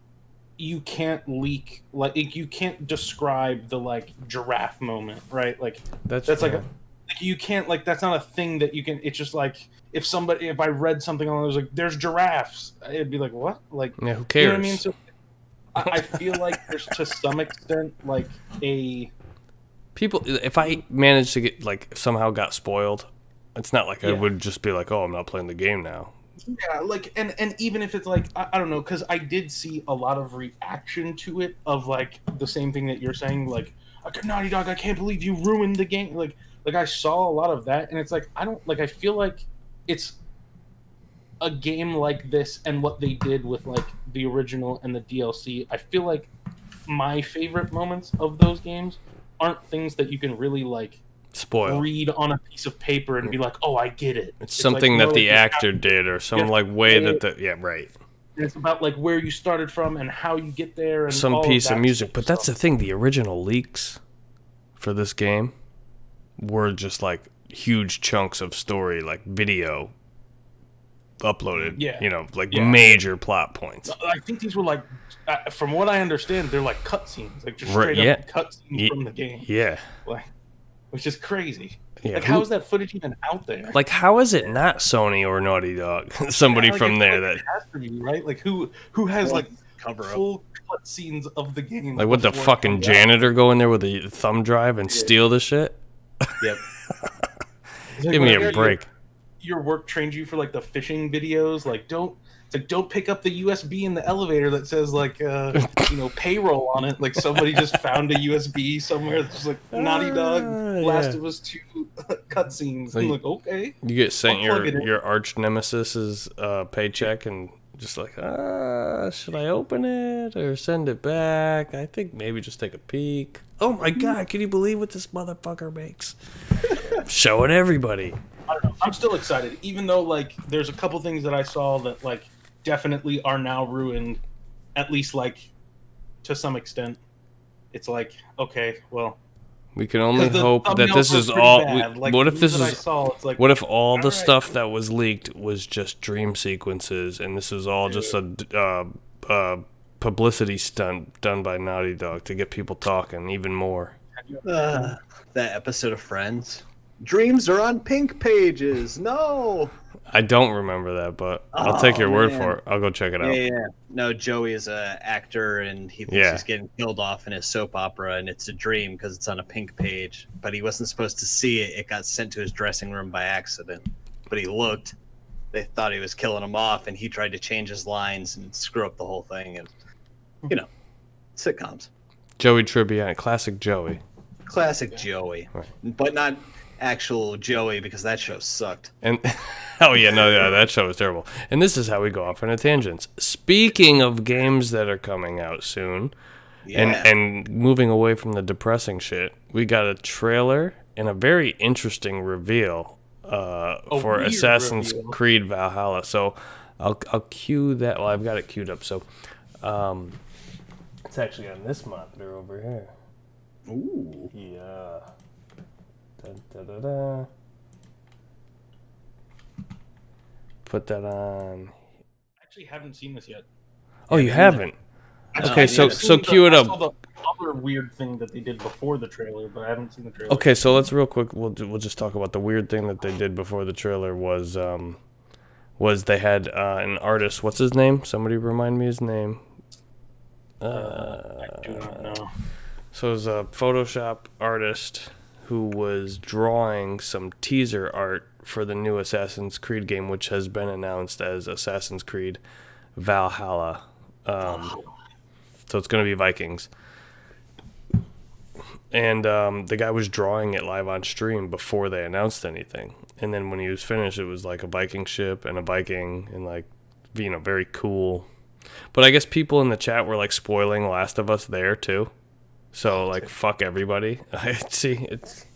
you can't leak, like, you can't describe the, like, giraffe moment, right? Like, that's like, you can't, like, that's not a thing that you can, it's just like, if I read something on it, was like, there's giraffes, it'd be like, what? Like, yeah, who cares? You know what I mean? So I feel like there's, to some extent, like, people, if I managed to get, like, somehow got spoiled, it's not like I would just be like, oh, I'm not playing the game now. Yeah, like, and even if it's like, I don't know, because I did see a lot of reaction to it of, like, the same thing that you're saying, like, Naughty Dog, I can't believe you ruined the game. Like I saw a lot of that, and it's like, I feel like it's a game like this, and what they did with, like, the original and the DLC, I feel like my favorite moments of those games aren't things that you can really, like, spoil, read on a piece of paper and be like, oh, I get it. It's something like, that the actor did, or some like way that right. And it's about, like, where you started from and how you get there, and some piece of music. But that's the thing, the original leaks for this game were just like huge chunks of story, like video uploaded, you know, like major plot points. I think these were, like, from what I understand, they're like cutscenes, like just straight up cutscenes from the game. Yeah. Like, which is crazy. Yeah, like, how is that footage even out there? Like, how is it not Sony or Naughty Dog? Somebody from there that it has to be, right? Like, who has like full cutscenes of the game? Like, what, the fucking janitor go in there with a thumb drive and steal the shit? Yep. Give me a break. Your work trained you for, like, the fishing videos. Like, don't pick up the USB in the elevator that says, like, you know, payroll on it. Like, somebody just found a USB somewhere that's just like, Naughty Dog, Last of Us 2 cutscenes. I'm like, okay. You get sent your arch nemesis's paycheck and just like, should I open it or send it back? I think maybe just take a peek. Oh my god, can you believe what this motherfucker makes? Showing everybody. I don't know. I'm still excited, even though, like, there's a couple things that I saw that, like, definitely are now ruined, at least, like, to some extent. It's like, okay, well, we can only hope that this is all. Like, what if this is? Like, what if all the stuff that was leaked was just dream sequences, and this is all just a publicity stunt done by Naughty Dog to get people talking even more? That episode of Friends. Dreams are on pink pages. No. I don't remember that, but I'll take your word for it. I'll go check it out. Yeah. No, Joey is an actor, and he thinks he's getting killed off in his soap opera, and it's a dream because it's on a pink page. But he wasn't supposed to see it. It got sent to his dressing room by accident. But he looked. They thought he was killing him off, and he tried to change his lines and screw up the whole thing. And, you know, sitcoms. Joey Tribbiani, classic Joey. Classic Joey. Right. But not actual Joey, because that show sucked. And that show was terrible. And this is how we go off on a tangent. Speaking of games that are coming out soon, and moving away from the depressing shit, we got a trailer and a very interesting reveal for Assassin's Creed Valhalla. So I'll cue that. Well, I've got it queued up. So it's actually on this monitor over here. Ooh. Yeah. Da-da-da-da. Put that on. I actually haven't seen this yet. Oh, you haven't? Okay, so cue it up. I saw the other weird thing that they did before the trailer, but I haven't seen the trailer. Okay, so let's real quick. We'll just talk about the weird thing that they did before the trailer was was they had an artist. What's his name? Somebody remind me his name. I do not know. So it was a Photoshop artist who was drawing some teaser art for the new Assassin's Creed game, which has been announced as Assassin's Creed Valhalla. So it's going to be Vikings. And the guy was drawing it live on stream before they announced anything. And then when he was finished, it was like a Viking ship and a Viking and like, you know, very cool. But I guess people in the chat were like spoiling Last of Us there too. So like, fuck everybody. I see. It's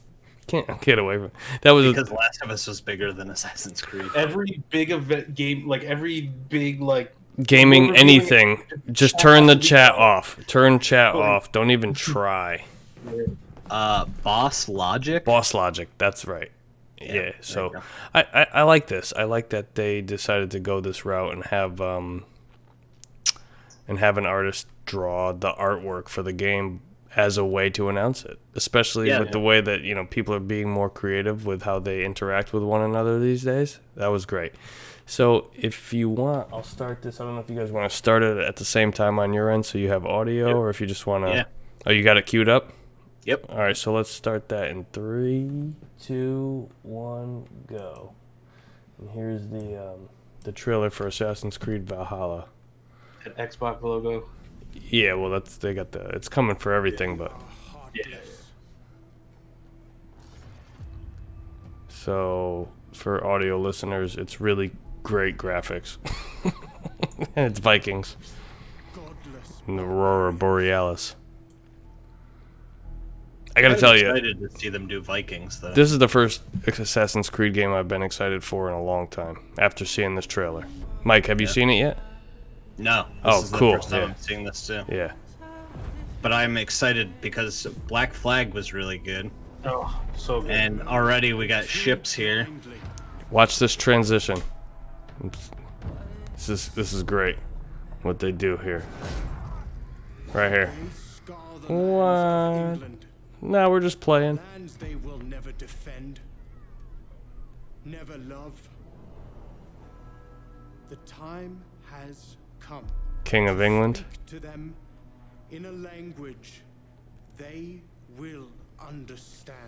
can't get away from that. Was because Last of Us was bigger than Assassin's Creed. Every big event game, like every big like gaming anything, just turn the chat off. Turn chat off. Don't even try. Boss Logic. Boss Logic. That's right. Yeah. So I like this. I like that they decided to go this route and have an artist draw the artwork for the game as a way to announce it, especially with the way that, you know, people are being more creative with how they interact with one another these days. That was great. So if you want, I'll start this. I don't know if you guys want to start it at the same time on your end so you have audio, or if you just want to. Yeah. Oh, you got it queued up? Yep. All right, so let's start that in 3, 2, 1, go. And here's the trailer for Assassin's Creed Valhalla. An Xbox logo. Yeah, well, they got it's coming for everything, but yeah. So for audio listeners, it's really great graphics. And it's Vikings. And the Aurora Borealis. I gotta tell you, I'm excited to see them do Vikings, though. This is the first Assassin's Creed game I've been excited for in a long time after seeing this trailer. Mike, have you seen it yet? No. This is cool. The first time I'm seeing this too. Yeah. But I'm excited because Black Flag was really good. Oh, so good. And already we got ships here. Watch this transition. This is great. What they do here. Right here. What? No, we're just playing. Lands they will never defend, never love. The time has come. King of England. Speak to them in a language they will understand.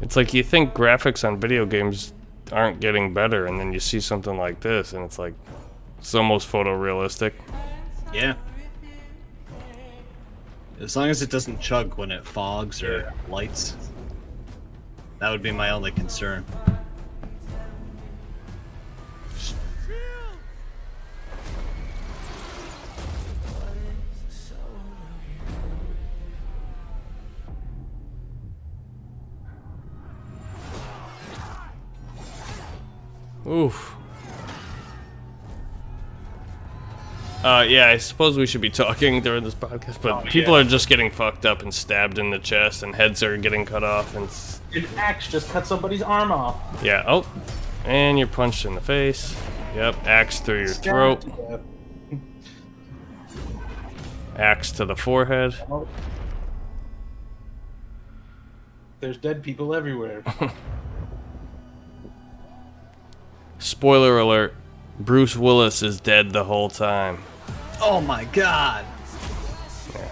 It's like you think graphics on video games aren't getting better, and then you see something like this, and it's like it's almost photorealistic. Yeah. As long as it doesn't chug when it fogs or lights. That would be my only concern. Oof. Yeah, I suppose we should be talking during this podcast, but people are just getting fucked up and stabbed in the chest, and heads are getting cut off, and an axe just cut somebody's arm off. Yeah. Oh, and you're punched in the face. Yep. Axe through your throat. Axe to the forehead. Oh. There's dead people everywhere. Spoiler alert, Bruce Willis is dead the whole time. Oh my god! Yeah.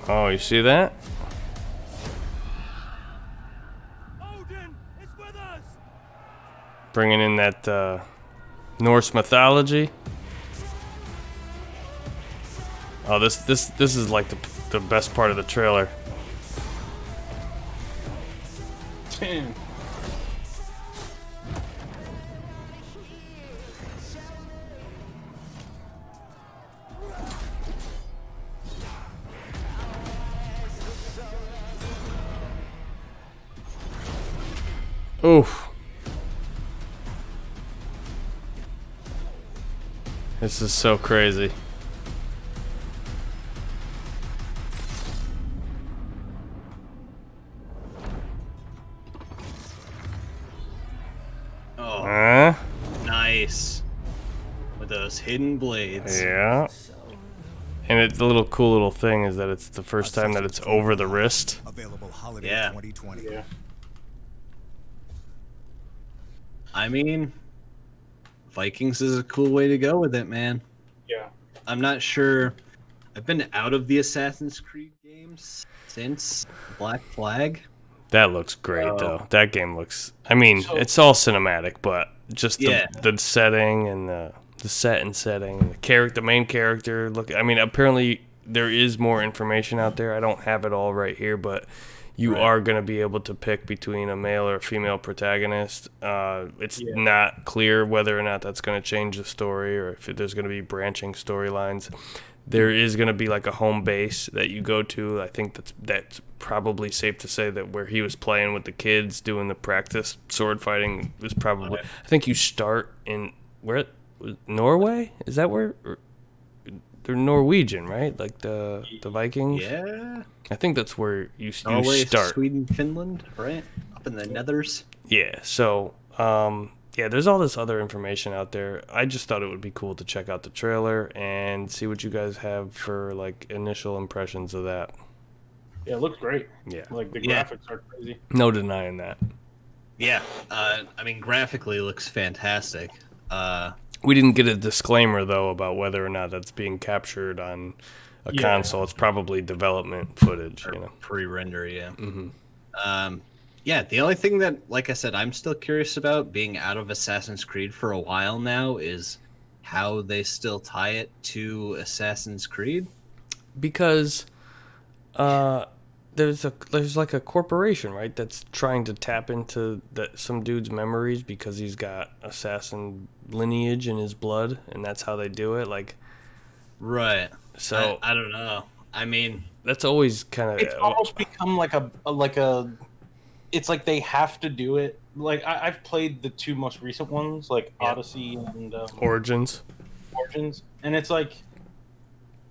Oh, you see that? Odin is with us. Bringing in that Norse mythology. Oh, this is like the best part of the trailer. Damn. Oof. This is so crazy. Oh, Huh? nice. With those hidden blades. Yeah. And the little cool little thing is that it's the first time that it's over the wrist. Available holiday Yeah. 2020. Yeah. I mean, Vikings is a cool way to go with it, man. Yeah. I'm not sure. I've been out of the Assassin's Creed games since Black Flag. That looks great, Oh. though. That game looks... I mean, So- it's all cinematic, but just Yeah. the setting and the set and setting, and the main character. Look, I mean, apparently there is more information out there. I don't have it all right here, but you Right. are going to be able to pick between a male or a female protagonist. It's Yeah. not clear whether or not that's going to change the story or if there's going to be branching storylines. There is going to be like a home base that you go to. I think that's probably safe to say that where he was playing with the kids doing the practice sword fighting was probably. Okay. I think you start in Norway. Is that where? They're Norwegian, right? Like the Vikings. Yeah. I think that's where you Norway, start. Sweden, Finland, right? Up in the Nethers. Yeah. So, yeah, there's all this other information out there. I just thought it would be cool to check out the trailer and see what you guys have for like initial impressions of that. Yeah, it looks great. Yeah. Like the Yeah. graphics are crazy. No denying that. Yeah. I mean, graphically it looks fantastic. We didn't get a disclaimer though about whether or not that's being captured on a Yeah. console. It's probably development footage, you know. Pre-render, yeah. Mm-hmm. Yeah, the only thing that, like I said, I'm still curious about being out of Assassin's Creed for a while now is how they still tie it to Assassin's Creed. Because there's like a corporation, right, that's trying to tap into some dude's memories because he's got assassin lineage in his blood, and that's how they do it. Like, Right. so I don't know. I mean, that's always kind It's of almost become like a it's like they have to do it. Like I've played the two most recent ones, like Yeah. Odyssey and Origins. Origins, and it's like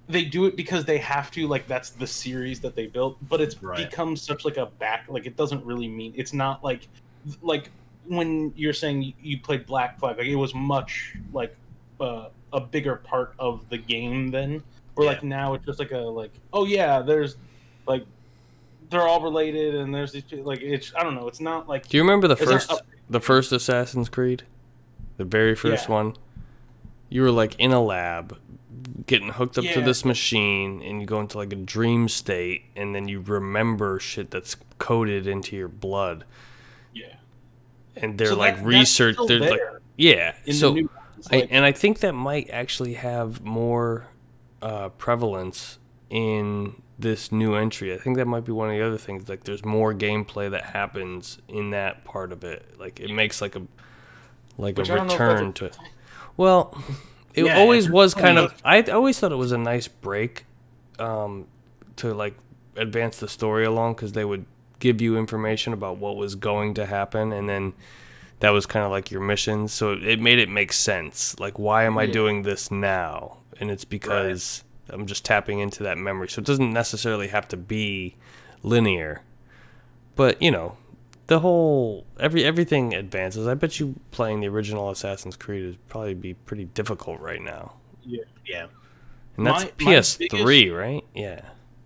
they do it because they have to. Like that's the series that they built, but it's Right. become such like a back. Like it doesn't really mean it's not like when you're saying you played Black Flag, like it was much like a bigger part of the game then. Where Yeah. like now it's just like oh yeah, there's like they're all related and there's these like it's I don't know, it's not like Do you remember It's not the first Assassin's Creed? The very first Yeah. one? You were like in a lab getting hooked up to Yeah. this machine, and you go into like a dream state, and then you remember shit that's coded into your blood. yeah. And they're So like that's research still they're like there yeah. in So the new ones, like, and I think that might actually have more prevalence in this new entry. I think that might be one of the other things. Like, there's more gameplay that happens in that part of it. Like, it makes like a Which I don't know if return that's to. Well, it Yeah, always it's was funny. kind of. I always thought it was a nice break, to like advance the story along, because they would give you information about what was going to happen, and then that was kind of like your missions. So it made it make sense. Like, why am I Yeah. doing this now? And it's because I'm just tapping into that memory. So it doesn't necessarily have to be linear. But, you know, the whole everything advances. I bet you playing the original Assassin's Creed would probably be pretty difficult right now. yeah. yeah. And that's My PS3, right? Yeah.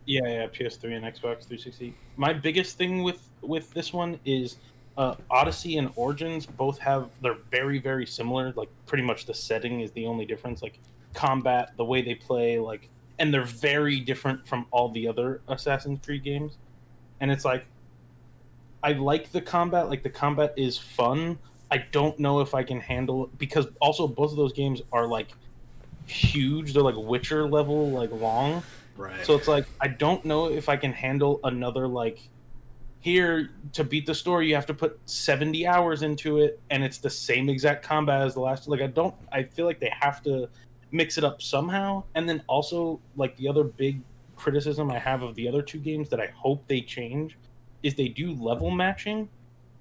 Yeah, PS3 and Xbox 360. My biggest thing with this one is Odyssey and Origins both they're very, very similar. Like, pretty much the setting is the only difference. Like, combat, the way they play, like, and they're very different from all the other Assassin's Creed games. And it's like, I like the combat. Like, the combat is fun. I don't know if I can handle it, because also both of those games are, like, huge. They're, like, Witcher level, like, long. Right. So it's like, I don't know if I can handle another, like, here, to beat the story, you have to put 70 hours into it, and it's the same exact combat as the last. Like, I feel like they have to mix it up somehow. And then also, like, the other big criticism I have of the other two games that I hope they change is they do level matching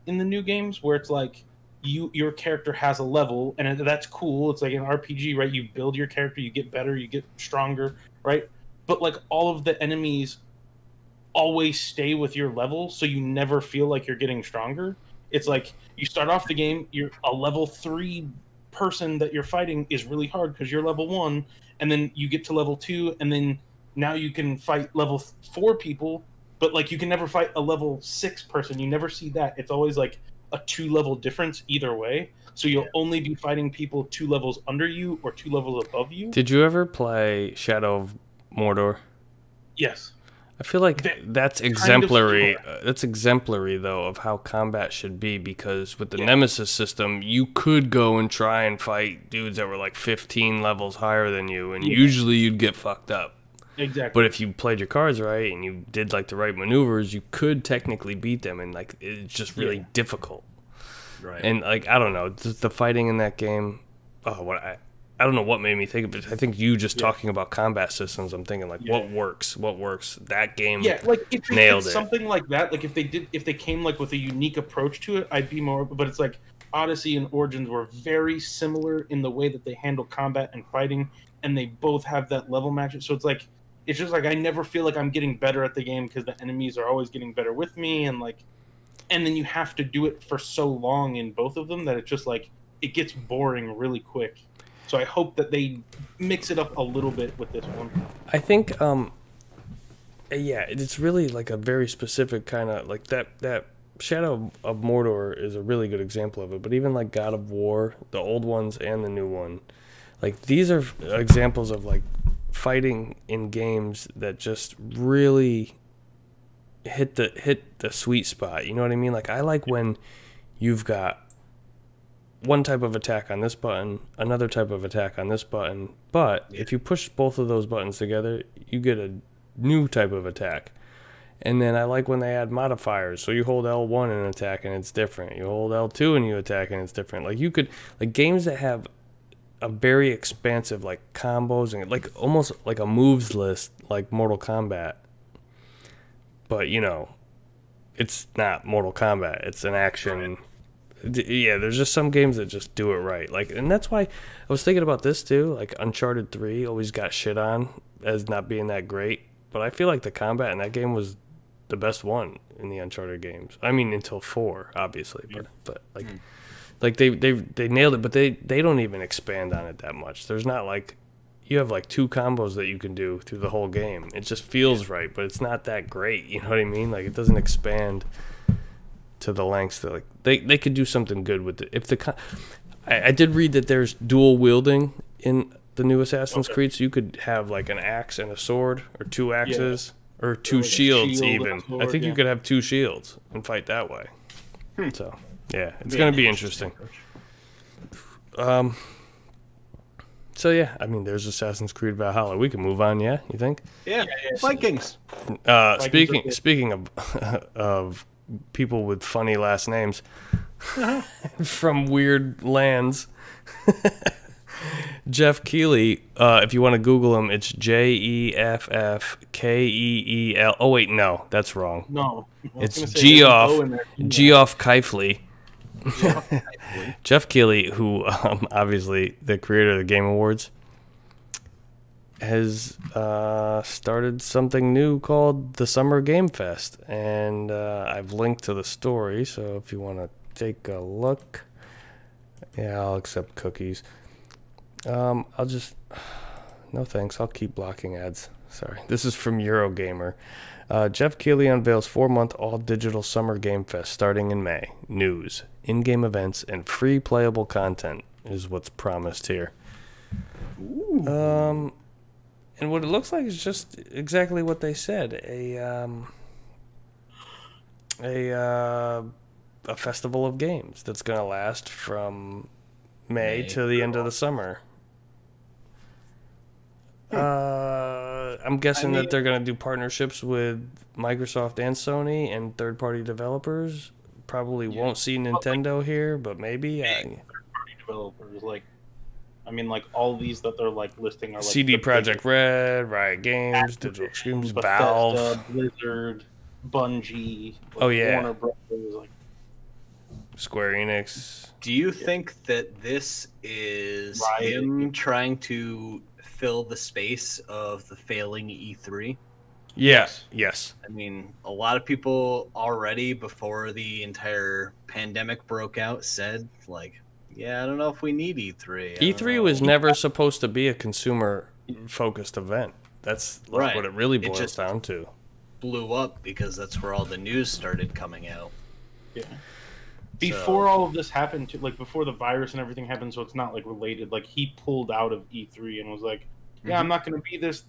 in the new games, where it's like, your character has a level, and that's cool. It's like an RPG, right? You build your character, you get better, you get stronger, right? But like, all of the enemies always stay with your level, so you never feel like you're getting stronger. It's like you start off the game, you're a level 3 person that you're fighting is really hard because you're level 1, and then you get to level 2, and then now you can fight level 4 people, but like you can never fight a level 6 person. You never see that. It's always like a 2-level difference either way. So you'll only be fighting people 2 levels under you or 2 levels above you. Did you ever play Shadow of Mordor? Yes. I feel like that's exemplary. That's exemplary, though, of how combat should be, because with the Nemesis system, you could go and try and fight dudes that were like 15 levels higher than you, and usually you'd get fucked up. Exactly. But if you played your cards right and you did like the right maneuvers, you could technically beat them, and like it's just really difficult. Right. And like I don't know, the fighting in that game. Oh, I don't know what made me think of it. I think you just talking about combat systems. I'm thinking like, what works? What works? That game. Yeah, like if they nailed did it. something like that, like if they came like with a unique approach to it, I'd be more. But it's like Odyssey and Origins were very similar in the way that they handle combat and fighting, and they both have that level match. So it's just like I never feel like I'm getting better at the game because the enemies are always getting better with me, and then you have to do it for so long in both of them that it's just like it gets boring really quick. So I hope that they mix it up a little bit with this one. I think, it's really like a very specific kind of like that Shadow of Mordor is a really good example of it. But even like God of War, the old ones and the new one, like these are examples of like fighting in games that just really hit the sweet spot. You know what I mean? Like I like when you've got one type of attack on this button, another type of attack on this button, but if you push both of those buttons together, you get a new type of attack. And then I like when they add modifiers. So you hold L1 and attack and it's different. You hold L2 and you attack and it's different. Like you could, like games that have a very expansive like combos and like almost like a moves list like Mortal Kombat. But you know, it's not Mortal Kombat. It's an action. Yeah, there's just some games that just do it right. Like, and that's why I was thinking about this too. Like Uncharted 3 always got shit on as not being that great, but I feel like the combat in that game was the best one in the Uncharted games. I mean, until 4, obviously, but like, like they nailed it. But they don't even expand on it that much. There's not like you have like 2 combos that you can do through the whole game. It just feels right, but it's not that great. You know what I mean? Like it doesn't expand to the lengths that like they could do something good with it. If I did read that there's dual wielding in the new Assassin's Creed, so you could have like an axe and a sword, or 2 axes, or 2 like shields even. Sword, I think you could have 2 shields and fight that way. So yeah, it's gonna be interesting. So yeah, I mean, there's Assassin's Creed Valhalla. We can move on, yeah? You think? Yeah. Vikings. Speaking of people with funny last names from weird lands. Jeff Keighley, if you want to Google him, it's Jeffkeeel. Oh wait, no, that's wrong. No, it's Geoff Keighley. Jeff Keighley, who obviously the creator of the Game Awards, has started something new called the Summer Game Fest, and I've linked to the story, so if you want to take a look. Yeah, I'll accept cookies. I'll just... No thanks, I'll keep blocking ads. Sorry. This is from Eurogamer. Jeff Keighley unveils 4-month all-digital Summer Game Fest starting in May. News, in-game events, and free playable content is what's promised here. Ooh. And what it looks like is just exactly what they said. A festival of games that's going to last from May to the end of the summer. I'm guessing that they're going to do partnerships with Microsoft and Sony and third-party developers. Probably won't see Nintendo here, but maybe. Third-party developers, like all these that they're like listing are like CD Projekt Red, Riot Games, Digital Extremes, Valve, Blizzard, Bungie. Warner Bros. Square Enix. Do you think that this is him trying to fill the space of the failing E3? Yes. I mean, a lot of people already before the entire pandemic broke out said, like, yeah, I don't know if we need E3. E3 was never supposed to be a consumer-focused event. That's like what it really boils down to. Blew up because that's where all the news started coming out. Yeah. Before all of this happened, like before the virus and everything happened, so it's not like related. Like he pulled out of E3 and was like, "Yeah, I'm not going to be this."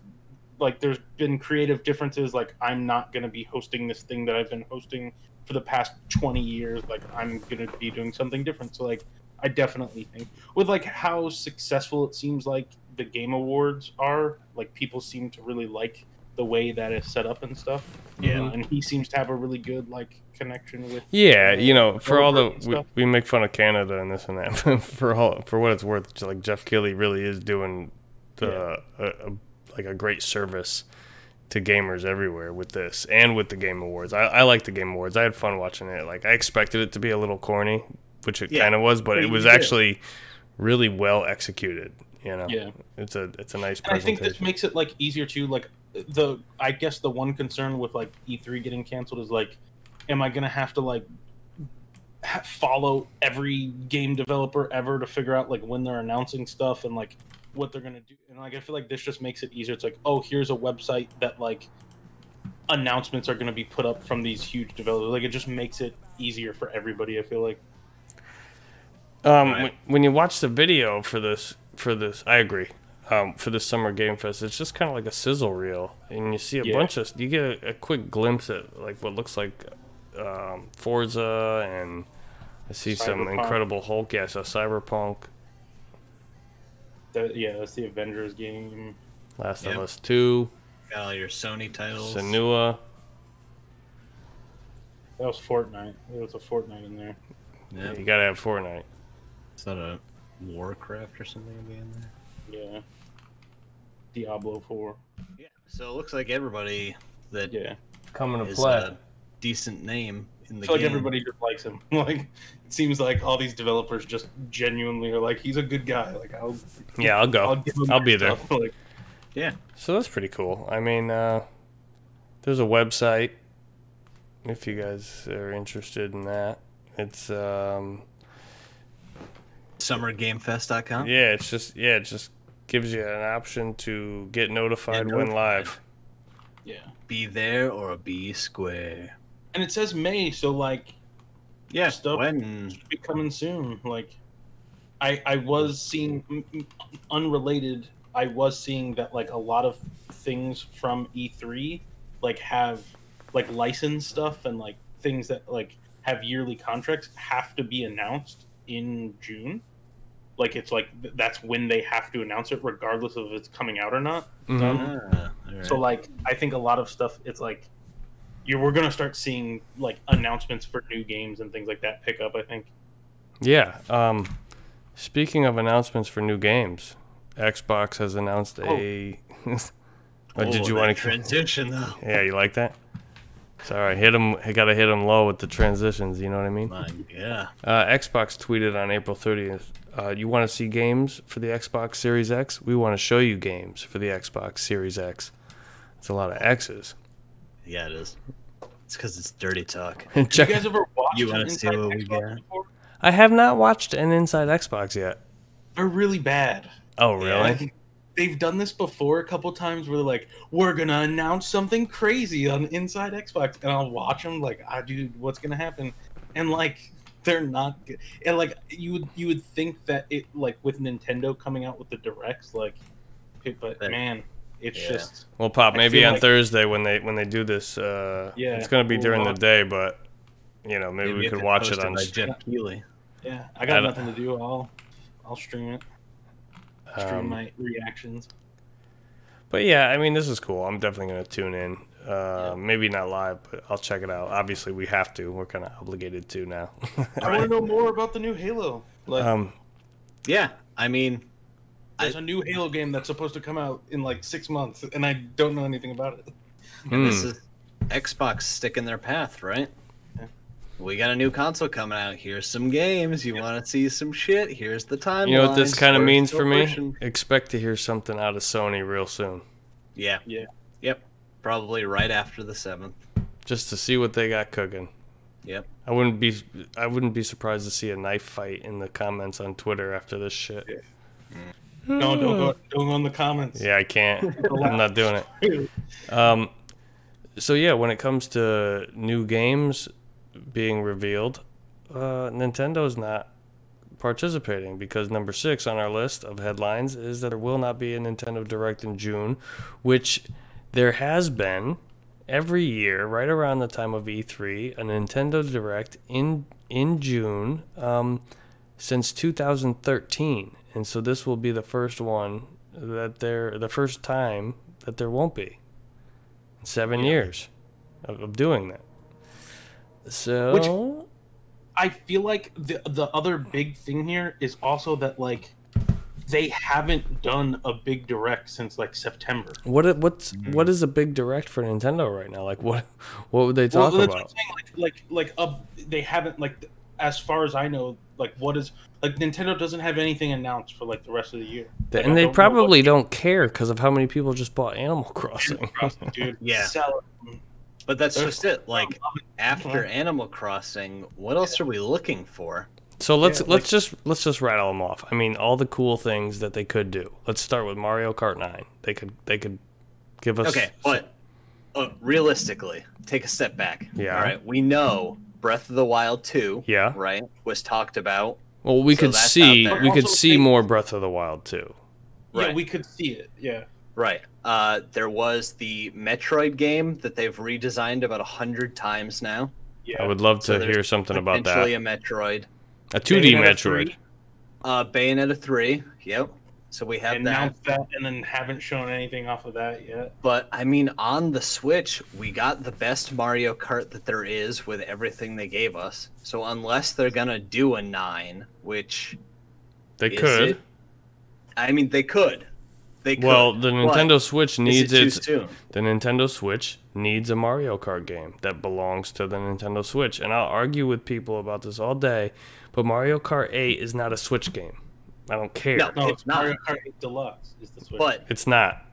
Like, there's been creative differences. Like, I'm not going to be hosting this thing that I've been hosting for the past 20 years. Like, I'm going to be doing something different. So, like, I definitely think with like how successful it seems like the Game Awards are, like people seem to really like the way that it's set up and stuff. Yeah, and he seems to have a really good like connection with. Yeah, you know, for all the we make fun of Canada and this and that, for what it's worth, like Jeff Keighley really is doing like a great service to gamers everywhere with this and with the Game Awards. I like the Game Awards. I had fun watching it. Like I expected it to be a little corny, which it kind of was, but it was actually really well executed. You know, it's a nice presentation. I think this makes it like easier too. Like I guess the one concern with like E3 getting canceled is like, am I gonna have to like follow every game developer ever to figure out like when they're announcing stuff and like what they're gonna do? And like I feel like this just makes it easier. It's like, oh, here's a website that like announcements are gonna be put up from these huge developers. Like it just makes it easier for everybody, I feel like. When you watch the video for this, I agree. For this Summer Game Fest, it's just kind of like a sizzle reel, and you see a bunch of, you get a quick glimpse at like what looks like Forza, and I see some Incredible Hulk. Yeah, so Cyberpunk. That's the Avengers game. Last of Us 2. Got all your Sony titles. Senua. That was Fortnite. There was a Fortnite in there. Yeah, you gotta have Fortnite. Is that a Warcraft or something to be in there? Yeah. Diablo 4. Yeah. So it looks like everybody that coming to is play a decent name in the game. Like everybody just likes him. Like it seems like all these developers just genuinely are like, he's a good guy. Like I'll go. I'll be there. Like, so that's pretty cool. I mean, there's a website if you guys are interested in that. It's summergamefest.com. Yeah, it just gives you an option to get notified when live. Yeah. Be there or be square. And it says May, so like stuff when should be coming soon. Like I was seeing unrelated, I was seeing that like a lot of things from E3 like have like licensed stuff and like things that like have yearly contracts have to be announced in June. Like it's like that's when they have to announce it, regardless of if it's coming out or not. Right. So like I think a lot of stuff, it's like we're gonna start seeing like announcements for new games and things like that pick up, I think. Yeah. Speaking of announcements for new games, Xbox has announced a. Did you want to transition though? Yeah, you like that? Sorry, I gotta hit them low with the transitions. You know what I mean? Yeah. Xbox tweeted on April 30th. You want to see games for the Xbox Series X? We want to show you games for the Xbox Series X. It's a lot of X's. Yeah, it is. It's because it's dirty talk. You guys ever watched? You want to see what we got? I have not watched an Inside Xbox yet. They're really bad. Oh, really? They've done this before a couple times where they're like, we're going to announce something crazy on Inside Xbox. And I'll watch them like, dude, what's going to happen? And like, they're not good. And like, you would think that it, like with Nintendo coming out with the Directs, like, but man, it's just. Well, Pop, maybe on Thursday when they do this, it's going to be during the day, but, you know, maybe we could watch it on Jeff Keighley. Yeah, I got nothing to do. I'll stream it. Stream my reactions. But yeah, I mean, this is cool. I'm definitely going to tune in. Maybe not live, but I'll check it out. Obviously, we have to. We're kind of obligated to now. I want to know more about the new Halo. Like, yeah, I mean, there's a new Halo game that's supposed to come out in like 6 months, and I don't know anything about it. And this is Xbox sticking their path, right? We got a new console coming out. Here's some games. You want to see some shit? Here's the timeline. You know what this kind of means for me? Expect to hear something out of Sony real soon. Yeah. Yep. Probably right after the 7th. just to see what they got cooking. Yep. I wouldn't be surprised to see a knife fight in the comments on Twitter after this shit. No, don't go in the comments. Yeah, I can't. I'm not doing it. So yeah, when it comes to new games being revealed, Nintendo's not participating because number 6 on our list of headlines is that there will not be a Nintendo Direct in June, which there has been every year right around the time of E3, a Nintendo Direct in June since 2013. And so this will be the first one the first time that there won't be in 7 years of doing that. So Which I feel like the other big thing here is also that like they haven't done a big direct since like September. what is a big direct for Nintendo right now? Like what would they talk that's about? what I'm saying, they haven't, like, as far as I know, like what is, like, Nintendo doesn't have anything announced for like the rest of the year. Like, And they probably don't care because of how many people just bought Animal Crossing. Animal Crossing, dude. Yeah. Sell it. But that's just it. Like, after Animal Crossing, what else are we looking for? So let's just rattle them off. I mean, all the cool things that they could do. Let's start with Mario Kart 9. They could give us. Okay, but realistically, take a step back. Yeah. All right. We know Breath of the Wild 2. Yeah. Right. Was talked about. Well, we So could that's see out there. we could Also, see they- more Breath of the Wild too. Yeah, Right. we could see it. Yeah. Right. There was the Metroid game that they've redesigned about 100 times now. Yeah. I would love So to there's hear something about that. Potentially a Metroid. A 2D Bayonetta Metroid. 3, Bayonetta 3. Yep. So we have that. announced that and then haven't shown anything off of that yet. But I mean, on the Switch, we got the best Mario Kart that there is with everything they gave us. So unless they're gonna do a 9, which They is could. it? I mean, they could. They could. Well, the but Nintendo Switch is needs it too its soon? the Nintendo Switch needs a Mario Kart game that belongs to the Nintendo Switch. And I'll argue with people about this all day, but Mario Kart 8 is not a Switch game. I don't care. No. No, It's it's not. Mario Kart 8 Deluxe is the Switch. But It's not.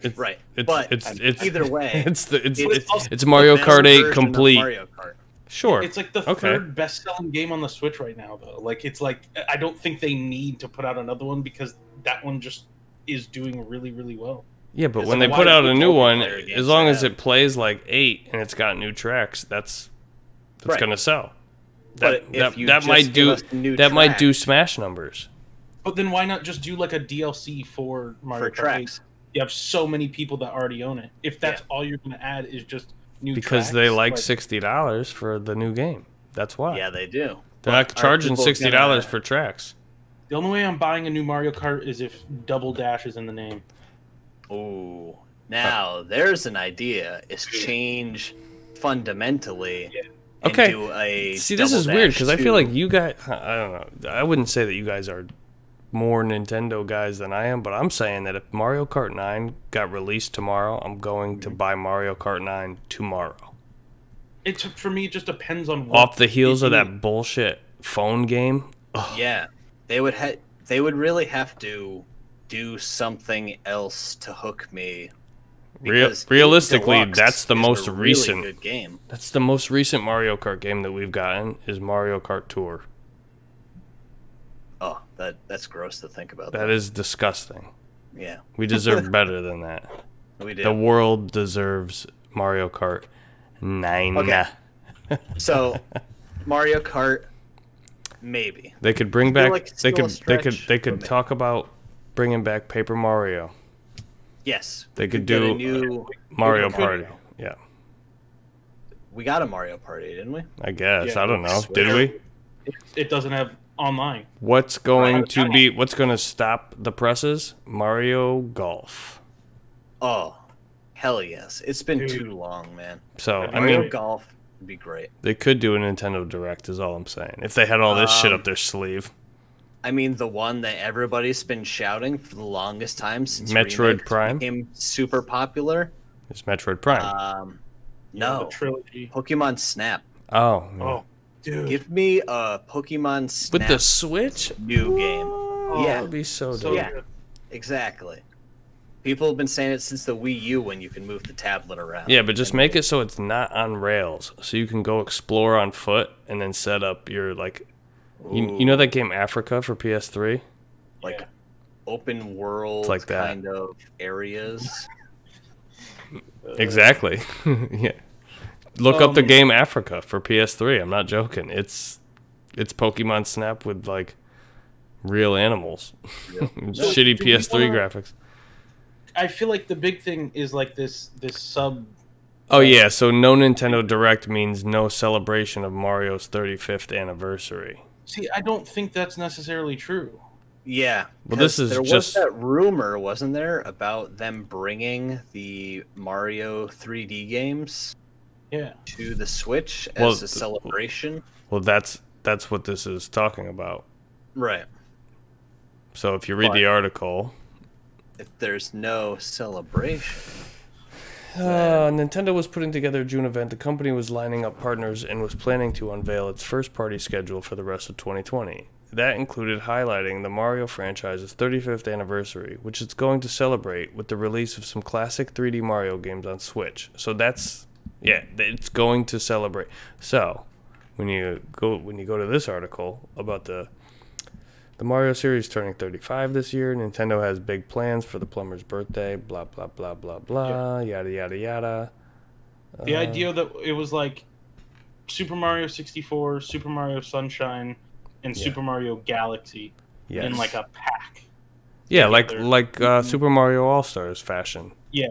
It's, right. It's, but it's either way, it's Mario the Kart better 8 version of complete. Mario Kart. Sure. It's like the Okay. third best-selling game on the Switch right now, though. Like, it's like, I don't think they need to put out another one because that one just is doing really, really well. Yeah, but It's when like, they why put do out a new one, multiplayer games as long as have- it plays like 8 and it's got new tracks, that's Right. gonna sell. But That if you that just might give do us new that might do tracks Smash numbers. But then why not just do like a DLC for Mario for Kart 8? tracks. You have so many people that already own it. If that's Yeah. all you're going to add is just new Because tracks, they like $60 for the new game. That's why. Yeah, they do. They're not But are charging people $60 gonna- for tracks. The only way I'm buying a new Mario Kart is if Double Dash is in the name. Ooh, now there's an idea: is change fundamentally. And Okay. do a See, this is Double weird Dash because I feel 2. like you guys. I don't know. I wouldn't say that you guys are more Nintendo guys than I am, but I'm saying that if Mario Kart 9 got released tomorrow, I'm going to buy Mario Kart 9 tomorrow. It for me, it just depends on what Off the heels of you- that bullshit phone game. Yeah, they would really have to do something else to hook me. because Realistically, Deluxe that's the is most a really recent. good game. That's the most recent Mario Kart game that we've gotten is Mario Kart Tour. Oh, that's gross to think about. That is disgusting. Yeah, We deserve better than that. we did. The world deserves Mario Kart 9. Okay. So, Mario Kart, maybe. They could bring feel back. like it's They still could. a They could. stretch, They but could maybe. talk about bringing back Paper Mario. Yes, They we could get do a new. Mario could. Party. Yeah, We got a Mario Party, didn't we? I guess. Yeah, I don't know. Switch. Did we? It doesn't have online. What's going Right. to be? What's going to stop the presses? Mario Golf. Oh, hell yes! It's been Dude. too long, man. So I Mario mean, Golf would be great. they could do a Nintendo Direct. Is all I'm saying. If they had all this shit up their sleeve. I mean, the one that everybody's been shouting for the longest time since Metroid Remakes Prime? became super popular. It's Metroid Prime. No, The trilogy. Pokemon Snap. oh. yeah. Oh, dude. Give me a Pokemon Snap With the Switch? new game. Oh, Yeah. that would be so So dope. Yeah. good. Exactly. People have been saying it since the Wii U when you can move the tablet around. Yeah, but just make it so it's not on rails, so you can go explore on foot and then set up your like. You know that game Africa for PS3? Like open world like that. kind of areas. Exactly. Yeah. Look up the game Africa for PS3. I'm not joking. It's Pokemon Snap with like real animals. Shitty PS3 graphics. I feel like the big thing is like this sub. Oh yeah, so no Nintendo Direct means no celebration of Mario's 35th anniversary. See, I don't think that's necessarily true. Yeah. Well, this is there just was that rumor, wasn't there, about them bringing the Mario 3D games to the Switch as a celebration. Well, that's what this is talking about. Right. So if you read the article, if there's no celebration. Nintendo was putting together a June event. The company was lining up partners and was planning to unveil its first-party schedule for the rest of 2020. That included highlighting the Mario franchise's 35th anniversary, which it's going to celebrate with the release of some classic 3D Mario games on Switch. So that's, yeah, it's going to celebrate. So when you go to this article about the Mario series turning 35 this year, Nintendo has big plans for the plumber's birthday, blah, blah, blah, blah, blah, yada, yada, yada. The idea that it was like Super Mario 64, Super Mario Sunshine, and Super Mario Galaxy in like a pack. Yeah, like Super Mario All-Stars fashion. Yeah,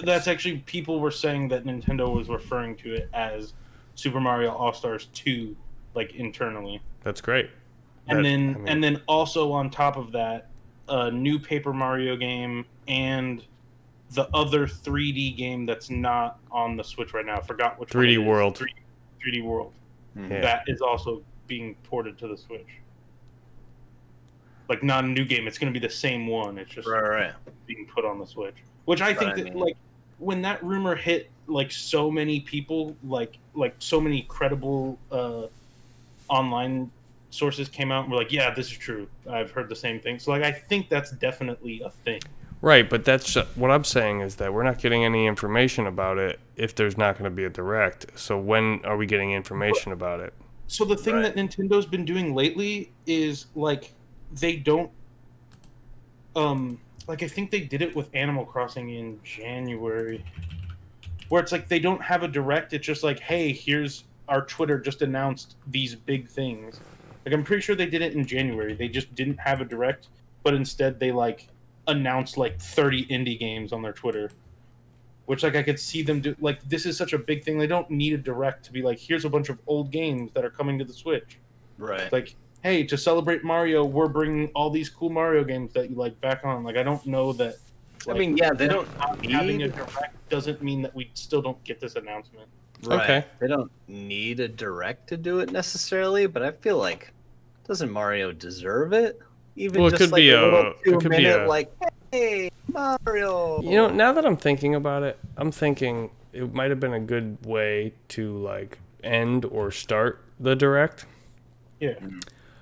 that's actually, people were saying that Nintendo was referring to it as Super Mario All-Stars 2, like internally. That's great. And then also on top of that, a new Paper Mario game and the other 3D game that's not on the Switch right now. I forgot which 3D one. World. 3D World. Yeah. That is also being ported to the Switch. Like, not a new game. It's going to be the same one. It's just being put on the Switch. Which I think that, like, when that rumor hit, like, so many people, like so many credible online sources came out and were like, yeah, this is true. I've heard the same thing. So, like, I think that's definitely a thing. Right, but that's what I'm saying is that we're not getting any information about it if there's not going to be a Direct. So when are we getting information about it? So the thing that Nintendo's been doing lately is, like, they don't... like, I think they did it with Animal Crossing in January, where it's like they don't have a Direct. It's just like, hey, here's our Twitter just announced these big things. Like, I'm pretty sure they did it in January. They just didn't have a Direct, but instead they, like, announced, like, 30 indie games on their Twitter. Which, like, I could see them do... Like, this is such a big thing. They don't need a Direct to be like, here's a bunch of old games that are coming to the Switch. Right. Like, hey, to celebrate Mario, we're bringing all these cool Mario games that you like back on. Like, I don't know that... Like, I mean, yeah, they don't need... Having a Direct doesn't mean that we still don't get this announcement. Right. Okay. They don't need a Direct to do it necessarily, but I feel like, doesn't Mario deserve it? Even well, it just could like be a little it could be a, like, hey, Mario. You know, now that I'm thinking about it, I'm thinking it might have been a good way to, like, end or start the Direct. Yeah.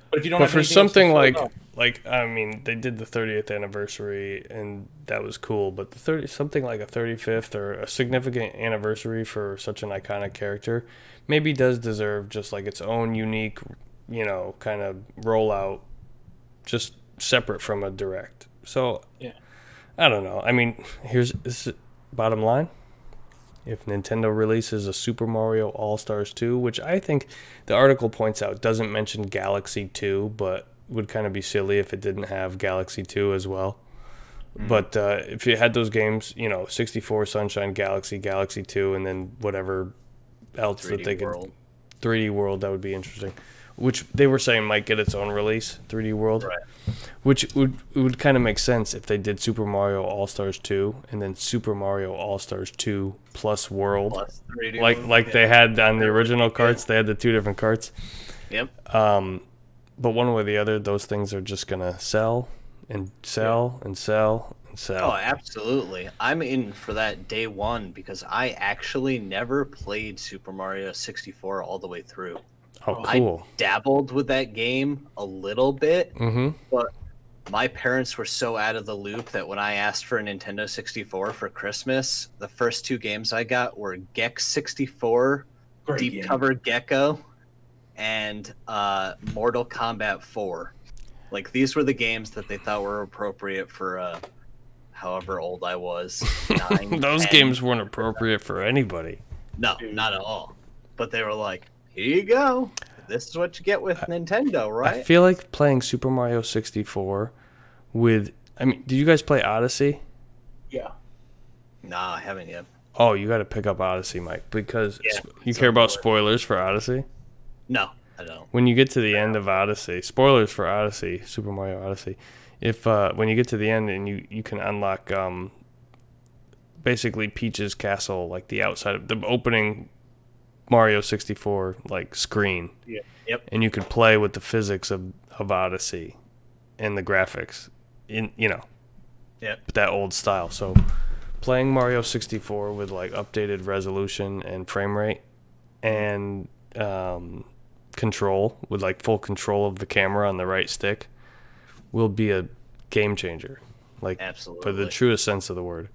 But if you don't But have for anything something else to like I mean, they did the 30th anniversary and that was cool, but the something like a 35th or a significant anniversary for such an iconic character maybe does deserve just like its own unique, you know, kind of rollout, just separate from a Direct. So yeah. I don't know. I mean, this is bottom line. If Nintendo releases a Super Mario All-Stars 2, which I think the article points out doesn't mention Galaxy 2, but would kind of be silly if it didn't have Galaxy 2 as well. But if you had those games, you know, 64, Sunshine, Galaxy 2, and then whatever else that they could... 3D World, that would be interesting. Which they were saying might get its own release, 3D World. Right. Which would kind of make sense if they did Super Mario All-Stars 2 and then Super Mario All-Stars 2 plus World. Plus 3D like they had on the original carts. They had the two different carts. Yep. But one way or the other, those things are just going to sell and sell and sell and sell. Oh, absolutely. I'm in for that day one because I actually never played Super Mario 64 all the way through. Oh, cool. I dabbled with that game a little bit, but my parents were so out of the loop that when I asked for a Nintendo 64 for Christmas, the first 2 games I got were Gex 64, Deep Cover Gecko, and Mortal Kombat 4. Like, these were the games that they thought were appropriate for however old I was. 9, Those 10. games weren't appropriate for anybody. No, not at all. But they were like, here you go. This is what you get with Nintendo, right? I feel like playing Super Mario 64 with... I mean, did you guys play Odyssey? Yeah. Nah, I haven't yet. Oh, you got to pick up Odyssey, Mike, because Yeah, you care about spoilers for Odyssey? No, I don't. When you get to the end of Odyssey, spoilers for Odyssey, Super Mario Odyssey, if when you get to the end and you can unlock basically Peach's castle, like the outside of the opening Mario 64 like screen. Yeah. Yep. And you could play with the physics of Odyssey and the graphics in Yep. that old style. So playing Mario 64 with like updated resolution and frame rate and control with like full control of the camera on the right stick will be a game changer. Like, absolutely, for the truest sense of the word.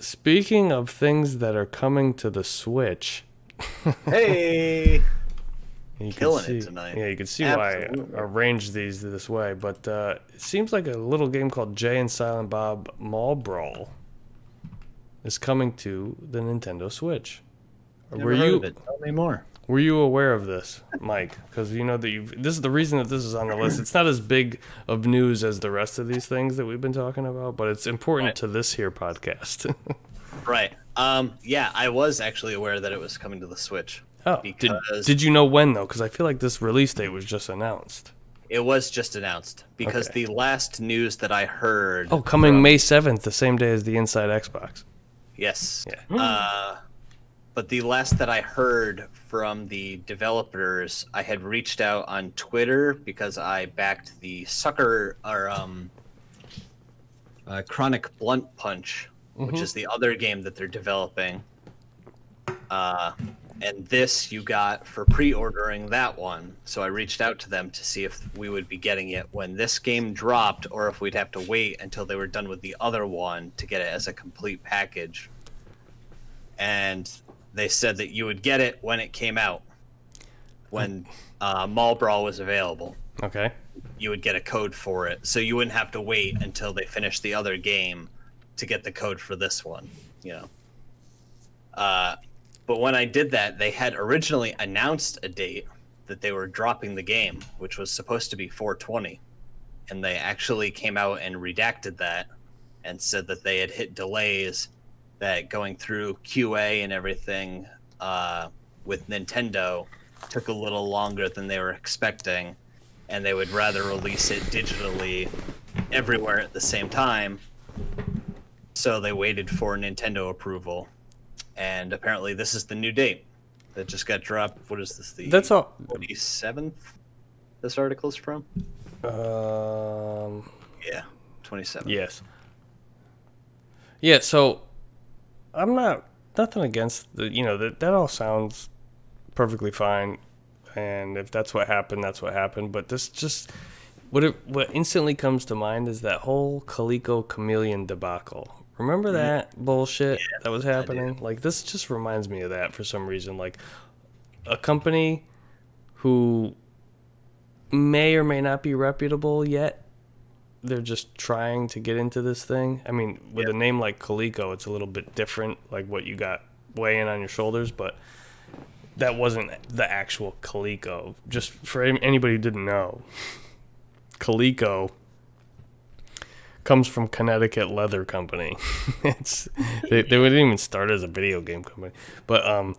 Speaking of things that are coming to the Switch, hey, you killing can see, it tonight. Yeah, you can see Absolutely. why I arranged these this way. But it seems like a little game called Jay and Silent Bob Mall Brawl is coming to the Nintendo Switch. Never heard of it. Tell me more. Were you aware of this, Mike? Because you know that this is the reason that this is on the list. It's not as big of news as the rest of these things that we've been talking about, but it's important to this here podcast. Right. Yeah, I was actually aware that it was coming to the Switch. Oh, because did you know when though? Because I feel like this release date was just announced. it was just announced. Because Okay. the last news that I heard. Oh, coming May 7th, the same day as the Inside Xbox. Yes. Yeah. But the last that I heard from the developers, I had reached out on Twitter because I backed the Chronic Blunt Punch, which is the other game that they're developing. And this you got for pre-ordering that one. So I reached out to them to see if we would be getting it when this game dropped or if we'd have to wait until they were done with the other one to get it as a complete package. And they said that you would get it when it came out. When Mall Brawl was available. Okay. You would get a code for it. So you wouldn't have to wait until they finished the other game to get the code for this one, you know. But when I did that, they had originally announced a date that they were dropping the game, which was supposed to be 4/20. And they actually came out and redacted that and said that they had hit delays, that going through QA and everything with Nintendo took a little longer than they were expecting, and they would rather release it digitally everywhere at the same time. So they waited for Nintendo approval, and apparently this is the new date that just got dropped. What is this? That's all. 27th. This article's from. Yeah, 27th. Yes. Yeah. So I'm nothing against that all sounds perfectly fine, and if that's what happened, that's what happened. But this just what instantly comes to mind is that whole Coleco Chameleon debacle. Remember that bullshit that was happening? Like, this just reminds me of that for some reason. Like, a company who may or may not be reputable yet, they're just trying to get into this thing. I mean, with a name like Coleco, it's a little bit different, like what you got weighing on your shoulders, but that wasn't the actual Coleco. Just for anybody who didn't know, Coleco comes from Connecticut Leather Company. They wouldn't even start as a video game company, but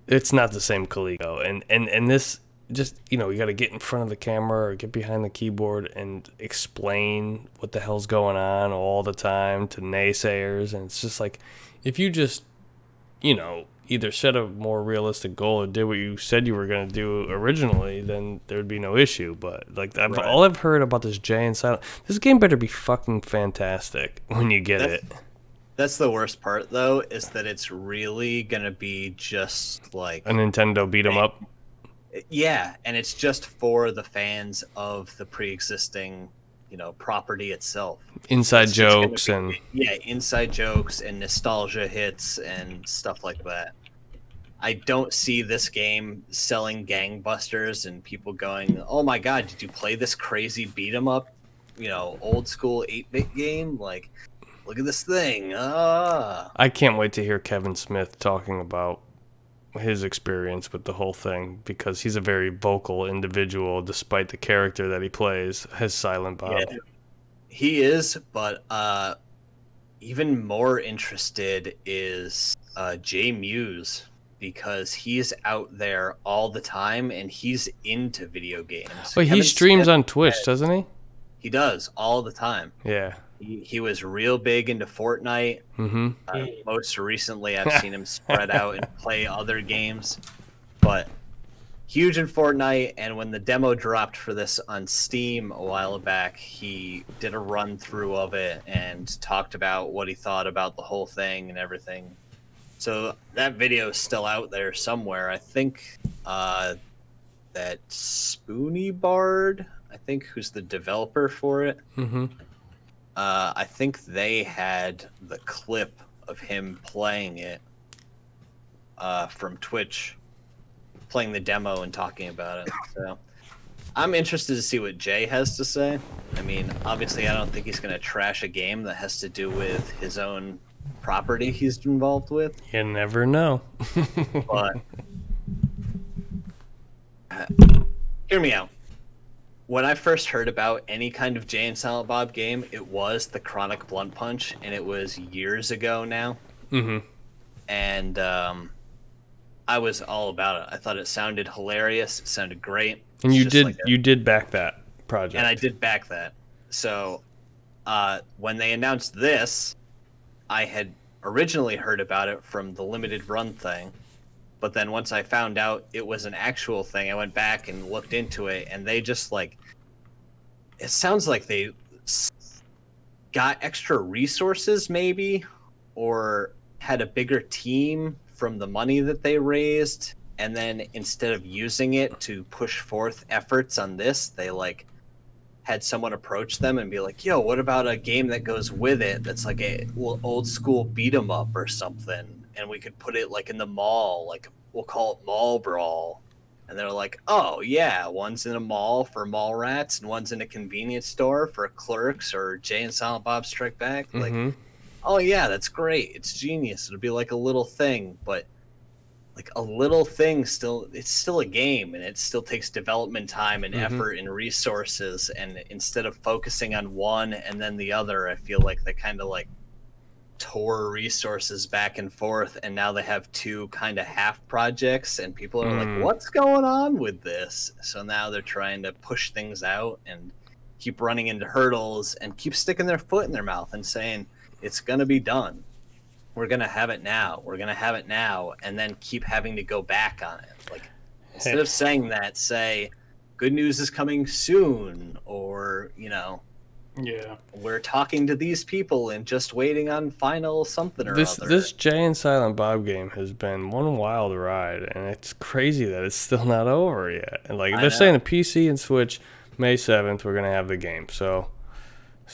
it's not the same Coleco. And this just, you got to get in front of the camera or get behind the keyboard and explain what the hell's going on all the time to naysayers. And it's just like, if you just, either set a more realistic goal or did what you said you were going to do originally, then there'd be no issue. But like, all I've heard about this Jay and Silent, this game better be fucking fantastic when you get it. That's the worst part, though, is that it's really going to be just like a Nintendo beat 'em up. Yeah, and it's just for the fans of the pre-existing, property itself. Inside It's just gonna jokes be- and yeah, inside jokes and nostalgia hits and stuff like that. I don't see this game selling gangbusters and people going, "Oh my god, did you play this crazy beat 'em up, old school 8-bit game? Like, look at this thing." I can't wait to hear Kevin Smith talking about his experience with the whole thing, because he's a very vocal individual despite the character that he plays as Silent Bob. Yeah, he is, but even more interested is Jay Muse, because he's out there all the time and he's into video games. Well, he Kevin streams Smith, on Twitch, doesn't he? He does all the time. Yeah. He was real big into Fortnite. Mm-hmm. Most recently, I've seen him spread out and play other games, but huge in Fortnite. And when the demo dropped for this on Steam a while back, he did a run through of it and talked about what he thought about the whole thing and everything. So that video is still out there somewhere. I think that Spoony Bard, who's the developer for it. Mm-hmm. I think they had the clip of him playing it from Twitch, playing the demo and talking about it. So I'm interested to see what Jay has to say. I mean, obviously, I don't think he's going to trash a game that has to do with his own property he's involved with. You never know. But hear me out. When I first heard about any kind of Jay and Silent Bob game, it was the Chronic Blunt Punch, and it was years ago now. Mm-hmm. And I was all about it. I thought it sounded hilarious. It sounded great. And It's just you did back that project. and I did back that. So when they announced this, I had originally heard about it from the limited run thing. But then once I found out it was an actual thing, I went back and looked into it, and they just it sounds like they got extra resources maybe, or had a bigger team from the money that they raised. And then instead of using it to push forth efforts on this, they had someone approach them and be like, "Yo, what about a game that goes with it that's like a old school beat 'em up or something? And we could put it in the mall, we'll call it Mall Brawl." And they're like, "Oh yeah, one's in a mall for mall rats and one's in a convenience store for Clerks or Jay and Silent Bob Strike Back." Mm-hmm. Oh yeah, that's great. It's genius. It'll be like a little thing, but a little thing it's still a game, and it still takes development time and effort and resources. And instead of focusing on one and then the other, I feel like they kind of tore resources back and forth, and now they have two kind of half projects, and people are like, "What's going on with this?" So now they're trying to push things out and keep running into hurdles and keep sticking their foot in their mouth and saying it's gonna be done, we're gonna have it now, and then keep having to go back on it. Instead of saying that, say good news is coming soon, or Yeah. we're talking to these people and just waiting on final something or other. This Jay and Silent Bob game has been one wild ride, and it's crazy that it's still not over yet. And they're saying the PC and Switch May 7th we're gonna have the game. So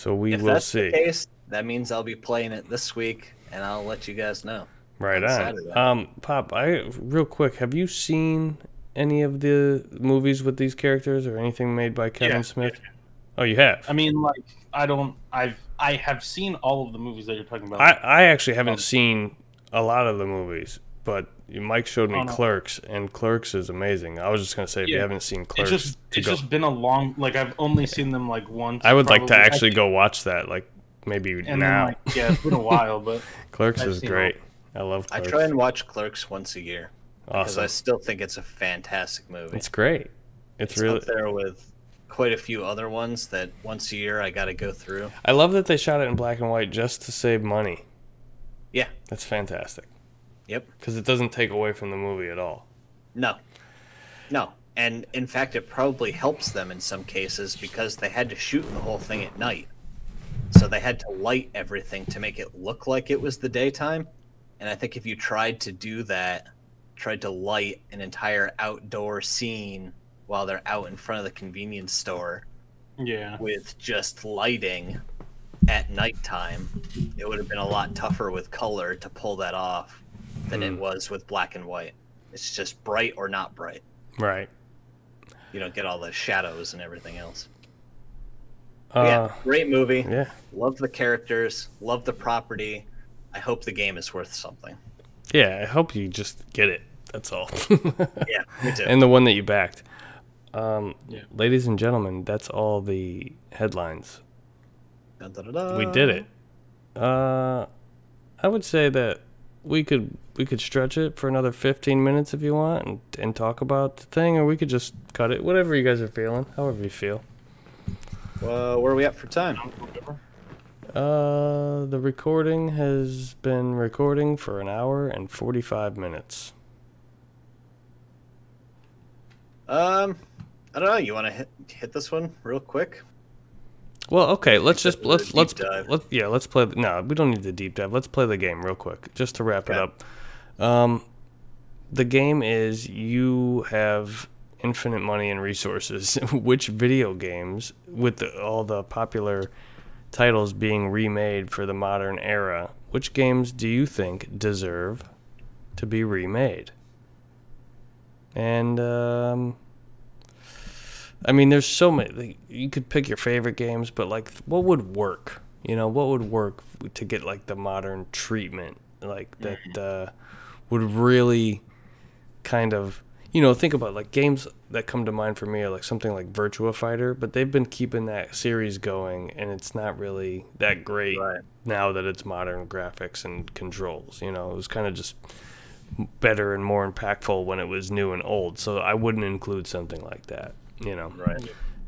we if will that's see. the case, that means I'll be playing it this week, and I'll let you guys know. Right on on. Saturday. Pop, real quick, have you seen any of the movies with these characters or anything made by Kevin Smith? Yeah. Oh, you have? I mean, I have seen all of the movies that you're talking about. I actually haven't seen a lot of the movies, but Mike showed me Clerks, and Clerks is amazing. I was just gonna say, if you haven't seen Clerks, it's just been a long, I've only seen them once. I would like to actually go watch that, maybe and now. Then, it's been a while, but Clerks is great. I love I Clerks. try and watch Clerks once a year because Awesome. I still think it's a fantastic movie. It's great. It's really up there with quite a few other ones that once a year I got to go through. I love that they shot it in black and white just to save money. Yeah. That's fantastic. Yep. Because it doesn't take away from the movie at all. No. And in fact, it probably helps them in some cases because they had to shoot the whole thing at night. So they had to light everything to make it look like it was the daytime. And I think if you tried to do that tried to light an entire outdoor scene while they're out in front of the convenience store with just lighting at nighttime, it would have been a lot tougher with color to pull that off than it was with black and white. It's just bright or not bright. Right. You don't get all the shadows and everything else. Yeah, great movie. Yeah. Love the characters. Love the property. I hope the game is worth something. Yeah, I hope you just get it. That's all. Yeah, me too. And the one that you backed. Ladies and gentlemen, that's all the headlines. Dun, dun, dun, dun. We did it. I would say that we could stretch it for another 15 minutes if you want and talk about the thing, or we could just cut it. Whatever you guys are feeling, however you feel. Well, where are we at for time? The recording has been recording for 1 hour and 45 minutes. I don't know. You want to hit this one real quick? Well, okay. Let's play. No, we don't need the deep dive. Let's play the game real quick, just to wrap it up. The game is you have infinite money and resources. Which video games, with all the popular titles being remade for the modern era, which games do you think deserve to be remade? And I mean, there's so many. You could pick your favorite games, but like, what would work? You know, what would work to get like the modern treatment, like that would really kind of, you know, think about like games that come to mind for me are like something like Virtua Fighter, but they've been keeping that series going, and it's not really that great now that it's modern graphics and controls. You know, it was kind of just better and more impactful when it was new and old. So I wouldn't include something like that. You know,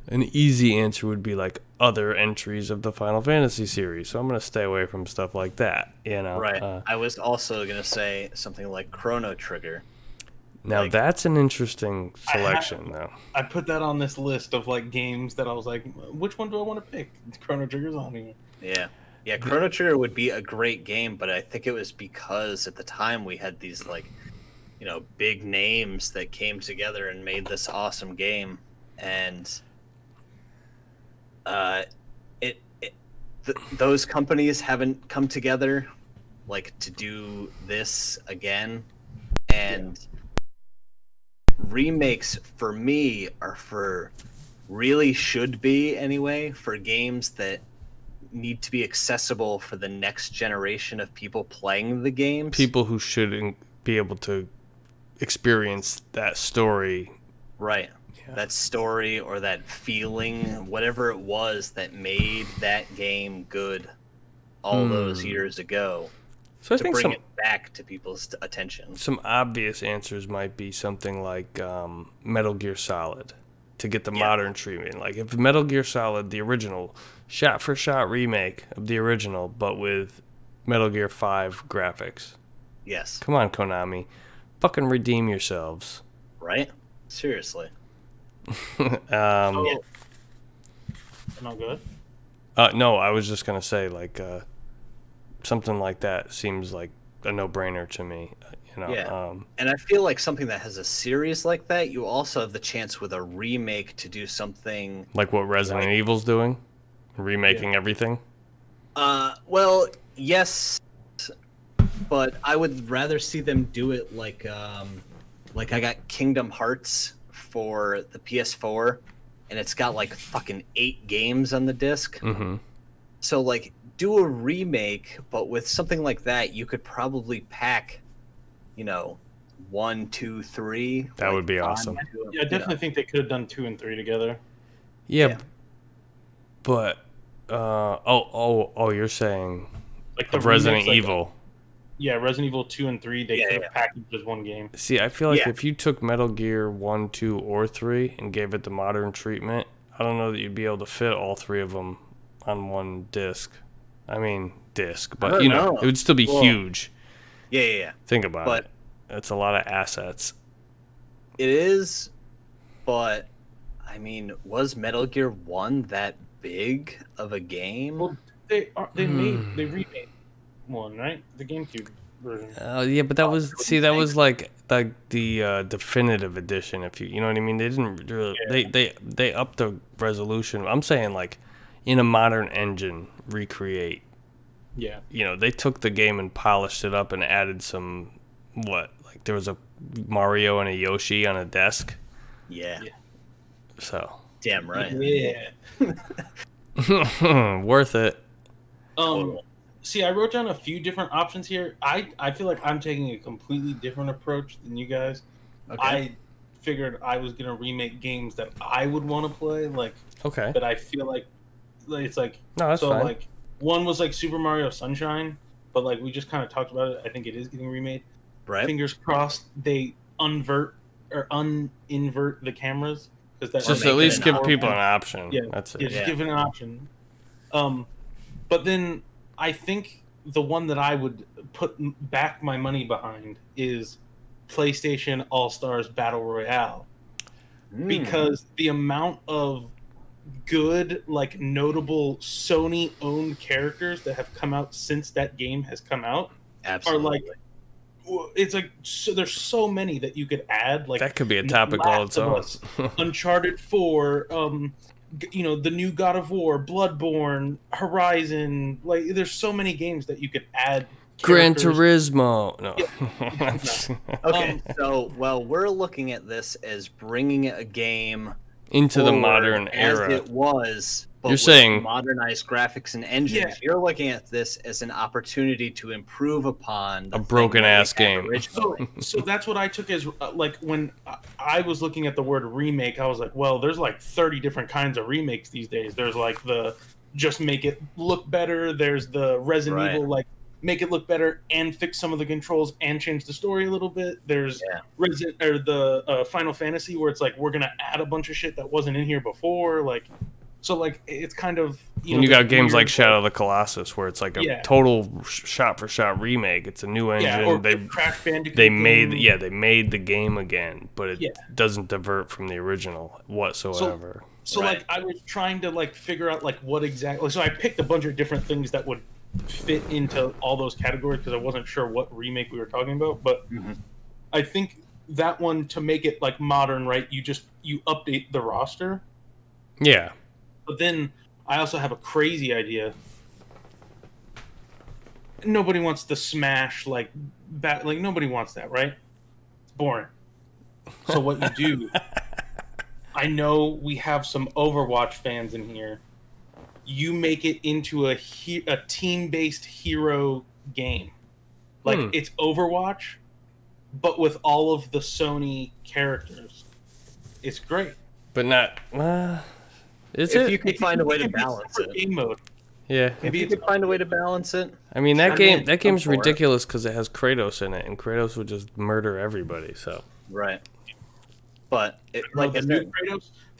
an easy answer would be like other entries of the Final Fantasy series. So I'm going to stay away from stuff like that. You know, I was also going to say something like Chrono Trigger. Now like, that's an interesting selection, though. I put that on this list of like games that I was like, which one do I want to pick? Chrono Trigger's on here. Yeah, Chrono Trigger would be a great game, but I think it was because at the time we had these like, you know, big names that came together and made this awesome game, and those companies haven't come together like to do this again, and remakes for me are should be anyway for games that need to be accessible for the next generation of people playing the games. People who should be able to experience that story. Right. Yeah. That story or that feeling, whatever it was that made that game good all those years ago. So I think bring it back to people's attention. Some obvious answers might be something like Metal Gear Solid to get the modern treatment. Like if Metal Gear Solid, the original, shot-for-shot remake of the original, but with Metal Gear 5 graphics. Yes. Come on, Konami. Fucking redeem yourselves. Right? Seriously. Not good? No, I was just going to say, like, something like that seems like a no-brainer to me. You know, yeah. And I feel like something that has a series like that, you also have the chance with a remake to do something... Like what Resident Evil's doing? Remaking everything? Well, yes, but I would rather see them do it like I got Kingdom Hearts for the PS4, and it's got like fucking 8 games on the disc. Mm-hmm. So like, do a remake, but with something like that, you could probably pack, you know, 1, 2, 3. That would be awesome. Yeah, I definitely think they could have done 2 and 3 together. Yeah. But you're saying like of Resident Evil. Yeah, Resident Evil 2 and 3, they could have packaged as one game. See, I feel like if you took Metal Gear 1, 2, or 3 and gave it the modern treatment, I don't know that you'd be able to fit all 3 of them on one disc. I mean, disc, but you know, it would still be huge. Yeah. Think about it. It's a lot of assets. It is, but I mean, was Metal Gear 1 that big of a game? Well, they remade 1, right? The GameCube. version. Yeah, but that was that was like the definitive edition. If you know what I mean, they didn't really, they upped the resolution. I'm saying like in a modern engine, recreate. Yeah. You know, they took the game and polished it up and added some like there was a Mario and a Yoshi on a desk. Yeah. So. Damn right. Yeah. Worth it. See, I wrote down a few different options here. I feel like I'm taking a completely different approach than you guys. Okay. I figured I was gonna remake games that I would want to play, like that I feel like it's like no, that's fine. Like one was like Super Mario Sunshine, but like we just kind of talked about it. I think it is getting remade. Right. Fingers crossed they uninvert the cameras, because that's just at least give people an option. Yeah, that's it. Yeah, just give it an option. But then I think the one that I would put back my money behind is PlayStation All-Stars Battle Royale, because the amount of good, like, notable Sony-owned characters that have come out since that game has come out are like, it's like there's so many that you could add. Like that could be a topic all its own. Uncharted 4, you know, the new God of War, Bloodborne, Horizon. Like, there's so many games that you could add. Gran Turismo. No. Yeah. Okay, so we're looking at this as bringing a game into the modern as era. it was, but you're with saying modernized graphics and engines. Yeah. You're looking at this as an opportunity to improve upon a broken ass game. So that's what I took as like when I was looking at the word remake, I was like, well, there's like 30 different kinds of remakes these days. There's like the just make it look better. There's the Resident Evil, like make it look better and fix some of the controls and change the story a little bit. There's the Final Fantasy, where it's like we're gonna add a bunch of shit that wasn't in here before. Like, so like it's kind of you got games like Shadow of the Colossus, where it's like a total shot for shot remake. It's a new engine. Or Crash Bandicoot they made they made the game again, but it doesn't divert from the original whatsoever. So like I was trying to like figure out like what exactly. So I picked a bunch of different things that would fit into all those categories, because I wasn't sure what remake we were talking about. But I think that one, to make it like modern, right? You update the roster. Yeah. But then I also have a crazy idea. Nobody wants the Smash like nobody wants that, right? It's boring. So what you do, I know we have some Overwatch fans in here. You make it into a team-based hero game. Like, it's Overwatch, but with all of the Sony characters. It's great. But not... if you can find a way to balance it. Game mode. Yeah. If you could find a way to balance it. I mean, that game's ridiculous because it has Kratos in it, and Kratos would just murder everybody, so... Right. But the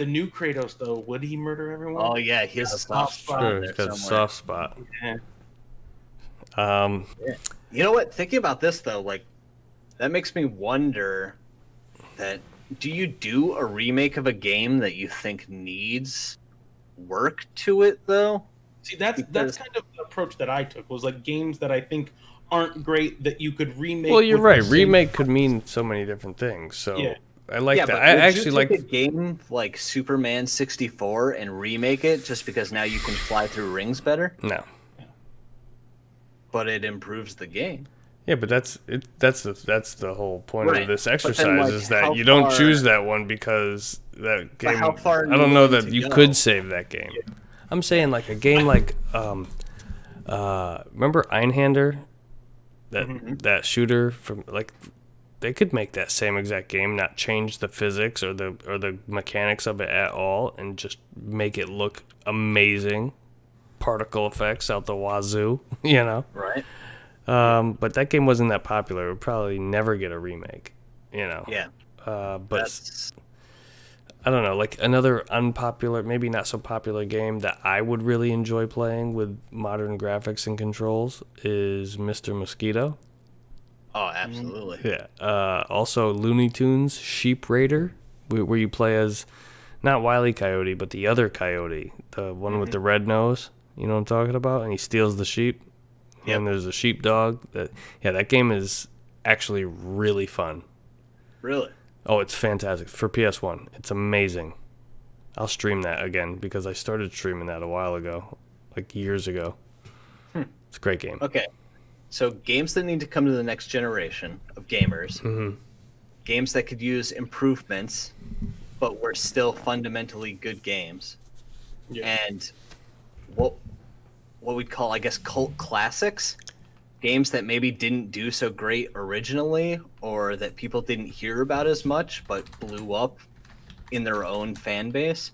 new Kratos, though, would he murder everyone? Oh yeah, he has a soft spot. Sure, he's got a soft spot. Yeah. You know what? Thinking about this though, like that makes me wonder that do you do a remake of a game that you think needs work to it though? See, that's kind of the approach that I took, was like games that I think aren't great that you could remake. Well, you're right. Remake could mean so many different things. So. Yeah. I like that. I actually like a game like Superman 64 and remake it just because now you can fly through rings better. No, but it improves the game. Yeah, but that's the whole point of this exercise, is that you don't choose that one because that game. How far I don't know that you could save that game. Yeah. I'm saying like a game like remember Einhander, that shooter from like. They could make that same exact game, not change the physics or the mechanics of it at all, and just make it look amazing. Particle effects out the wazoo, you know? Right. But that game wasn't that popular. It would probably never get a remake, you know? Yeah. But I don't know, like another unpopular, maybe not so popular game that I would really enjoy playing with modern graphics and controls is Mr. Mosquito. Oh, absolutely. Yeah. Also, Looney Tunes Sheep Raider, where you play as not Wile E. Coyote, but the other coyote, the one with the red nose. You know what I'm talking about? And he steals the sheep. And there's a sheepdog. That game is actually really fun. Really? Oh, it's fantastic for PS1. It's amazing. I'll stream that again because I started streaming that a while ago, like years ago. It's a great game. Okay, so games that need to come to the next generation of gamers, games that could use improvements, but were still fundamentally good games, and what we'd call, I guess, cult classics, games that maybe didn't do so great originally, or that people didn't hear about as much, but blew up in their own fan base.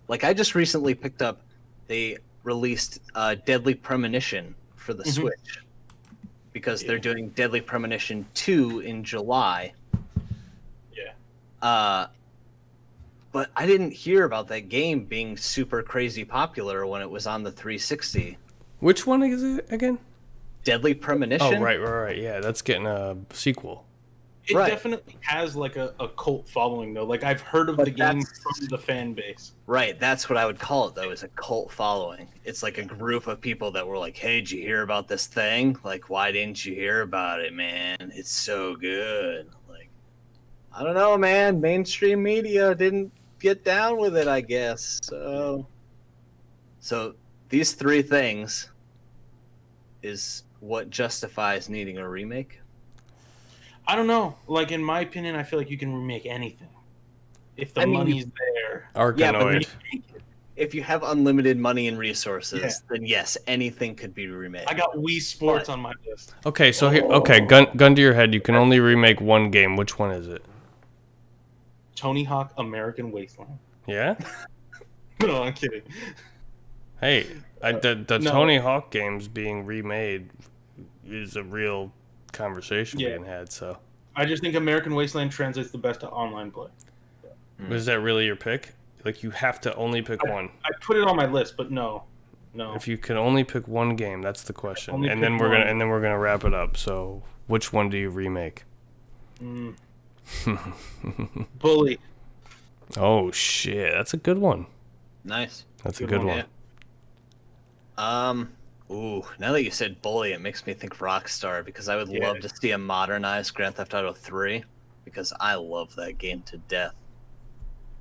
Like I just recently picked up, they released Deadly Premonition for the Switch, because they're doing Deadly Premonition 2 in July. But I didn't hear about that game being super crazy popular when it was on the 360. Which one is it again? Deadly Premonition? Oh, right. Yeah, that's getting a sequel. It definitely has like a cult following though. Like I've heard of the game from the fan base. Right, that's what I would call it though, is a cult following. It's like a group of people that were like, "Hey, did you hear about this thing? Like, why didn't you hear about it, man? It's so good." Like, I don't know, man. Mainstream media didn't get down with it, I guess. So these three things is what justifies needing a remake. I don't know. Like in my opinion, I feel like you can remake anything if the money's there. Arkanoid. If you have unlimited money and resources, then yes, anything could be remade. I got Wii Sports on my list. Okay, so here, gun to your head. You can only remake one game. Which one is it? Tony Hawk American Wasteland. Yeah? No, I'm kidding. Hey, the Tony Hawk games being remade is a real conversation being had. So I just think American Wasteland translates the best to online play. Is that really your pick? Like you have to only pick one. I put it on my list, but no. If you can only pick one game, that's the question. And then we're gonna wrap it up. So which one do you remake? Bully. Oh shit, that's a good one. Nice. That's a good one. Yeah. Ooh, now that you said Bully, it makes me think Rockstar, because I would love to see a modernized Grand Theft Auto 3, because I love that game to death.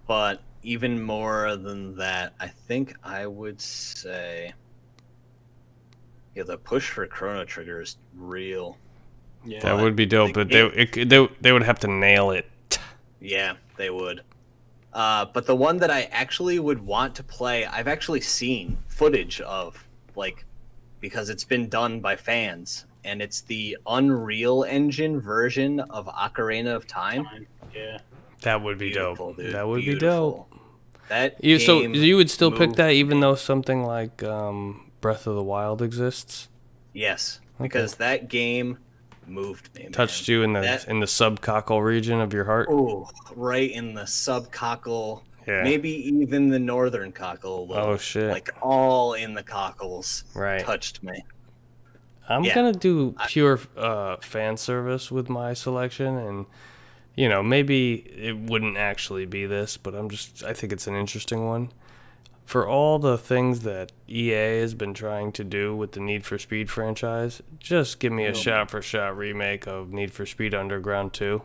But even more than that, I think I would say, the push for Chrono Trigger is real. Yeah, that would be dope, but they would have to nail it. Yeah, they would. But the one that I actually would want to play, I've actually seen footage of, like, because it's been done by fans, and it's the Unreal Engine version of Ocarina of Time. Yeah, that would be dope. Dude. That would be dope. That so you would still pick that, even though something like Breath of the Wild exists? Yes, because that game moved me. Touched you in the subcockle region of your heart. Oh, right in the subcockle. Yeah. Maybe even the northern cockle. Oh shit! Like all in the cockles. Right. Touched me. I'm gonna do pure fan service with my selection, and maybe it wouldn't actually be this, but I think it's an interesting one. For all the things that EA has been trying to do with the Need for Speed franchise, just give me a shot-for-shot remake of Need for Speed Underground 2.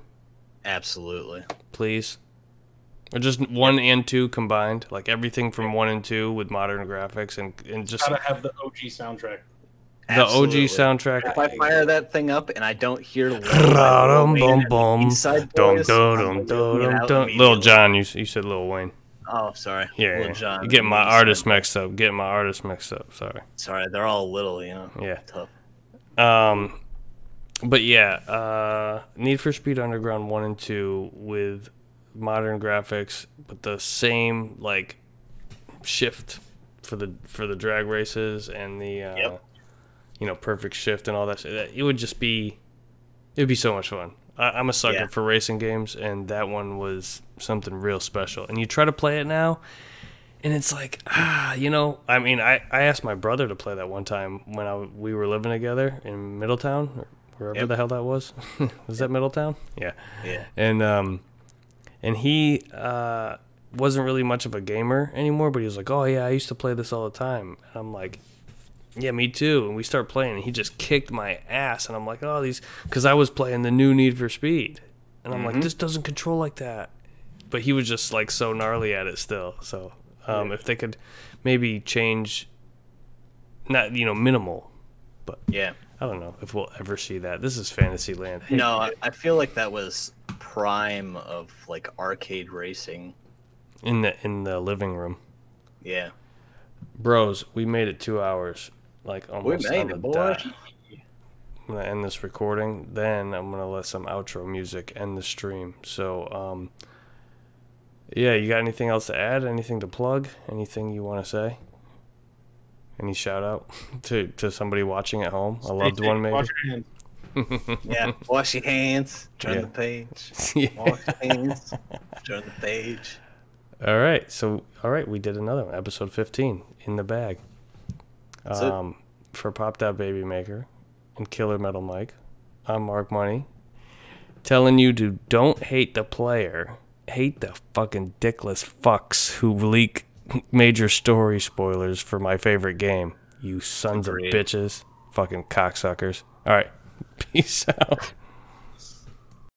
Absolutely. Please. Or just 1 and 2 combined, like everything from 1 and 2 with modern graphics, and just gotta have the OG soundtrack. The OG soundtrack. If I fire that thing up and I don't hear Lil Jon, you said Lil Wayne. Oh, sorry. Yeah, Lil Jon. You get my artists mixed up. Sorry. Sorry, they're all little, Yeah. Tough. But yeah, Need for Speed Underground 1 and 2 with modern graphics, but the same like shift for the drag races and the perfect shift and all that. It would be so much fun. I'm a sucker for racing games, and that one was something real special. And you try to play it now, and it's like, I mean, I asked my brother to play that one time when we were living together in Middletown, or wherever the hell that was. Was that Middletown? Yeah. Yeah. And he wasn't really much of a gamer anymore, but he was like, oh yeah, I used to play this all the time. And I'm like, Yeah, me too. And we start playing, and he just kicked my ass. And I'm like, oh, these... Because I was playing the new Need for Speed. And I'm like, this doesn't control like that. But he was just, like, so gnarly at it still. So if they could maybe change... Not, minimal. But yeah. I don't know if we'll ever see that. This is Fantasyland. Hey, no, I feel like that was prime of, like, arcade racing. In the living room. Yeah. Bros, we made it 2 hours. Like, almost we made on the it, boy. dot. I'm going to end this recording. Then I'm going to let some outro music end the stream. So, yeah, you got anything else to add? Anything to plug? Anything you want to say? Any shout out to somebody watching at home? A loved one, maybe? Wash your hands. Yeah, wash your hands, turn the page. Wash your hands, turn the page. All right, we did another one, episode 15, in the bag. For Pop That Baby Maker and Killer Metal Mike, I'm Mark Money, telling you to don't hate the player, hate the fucking dickless fucks who leak major story spoilers for my favorite game. You sons of bitches, fucking cocksuckers. All right, peace out.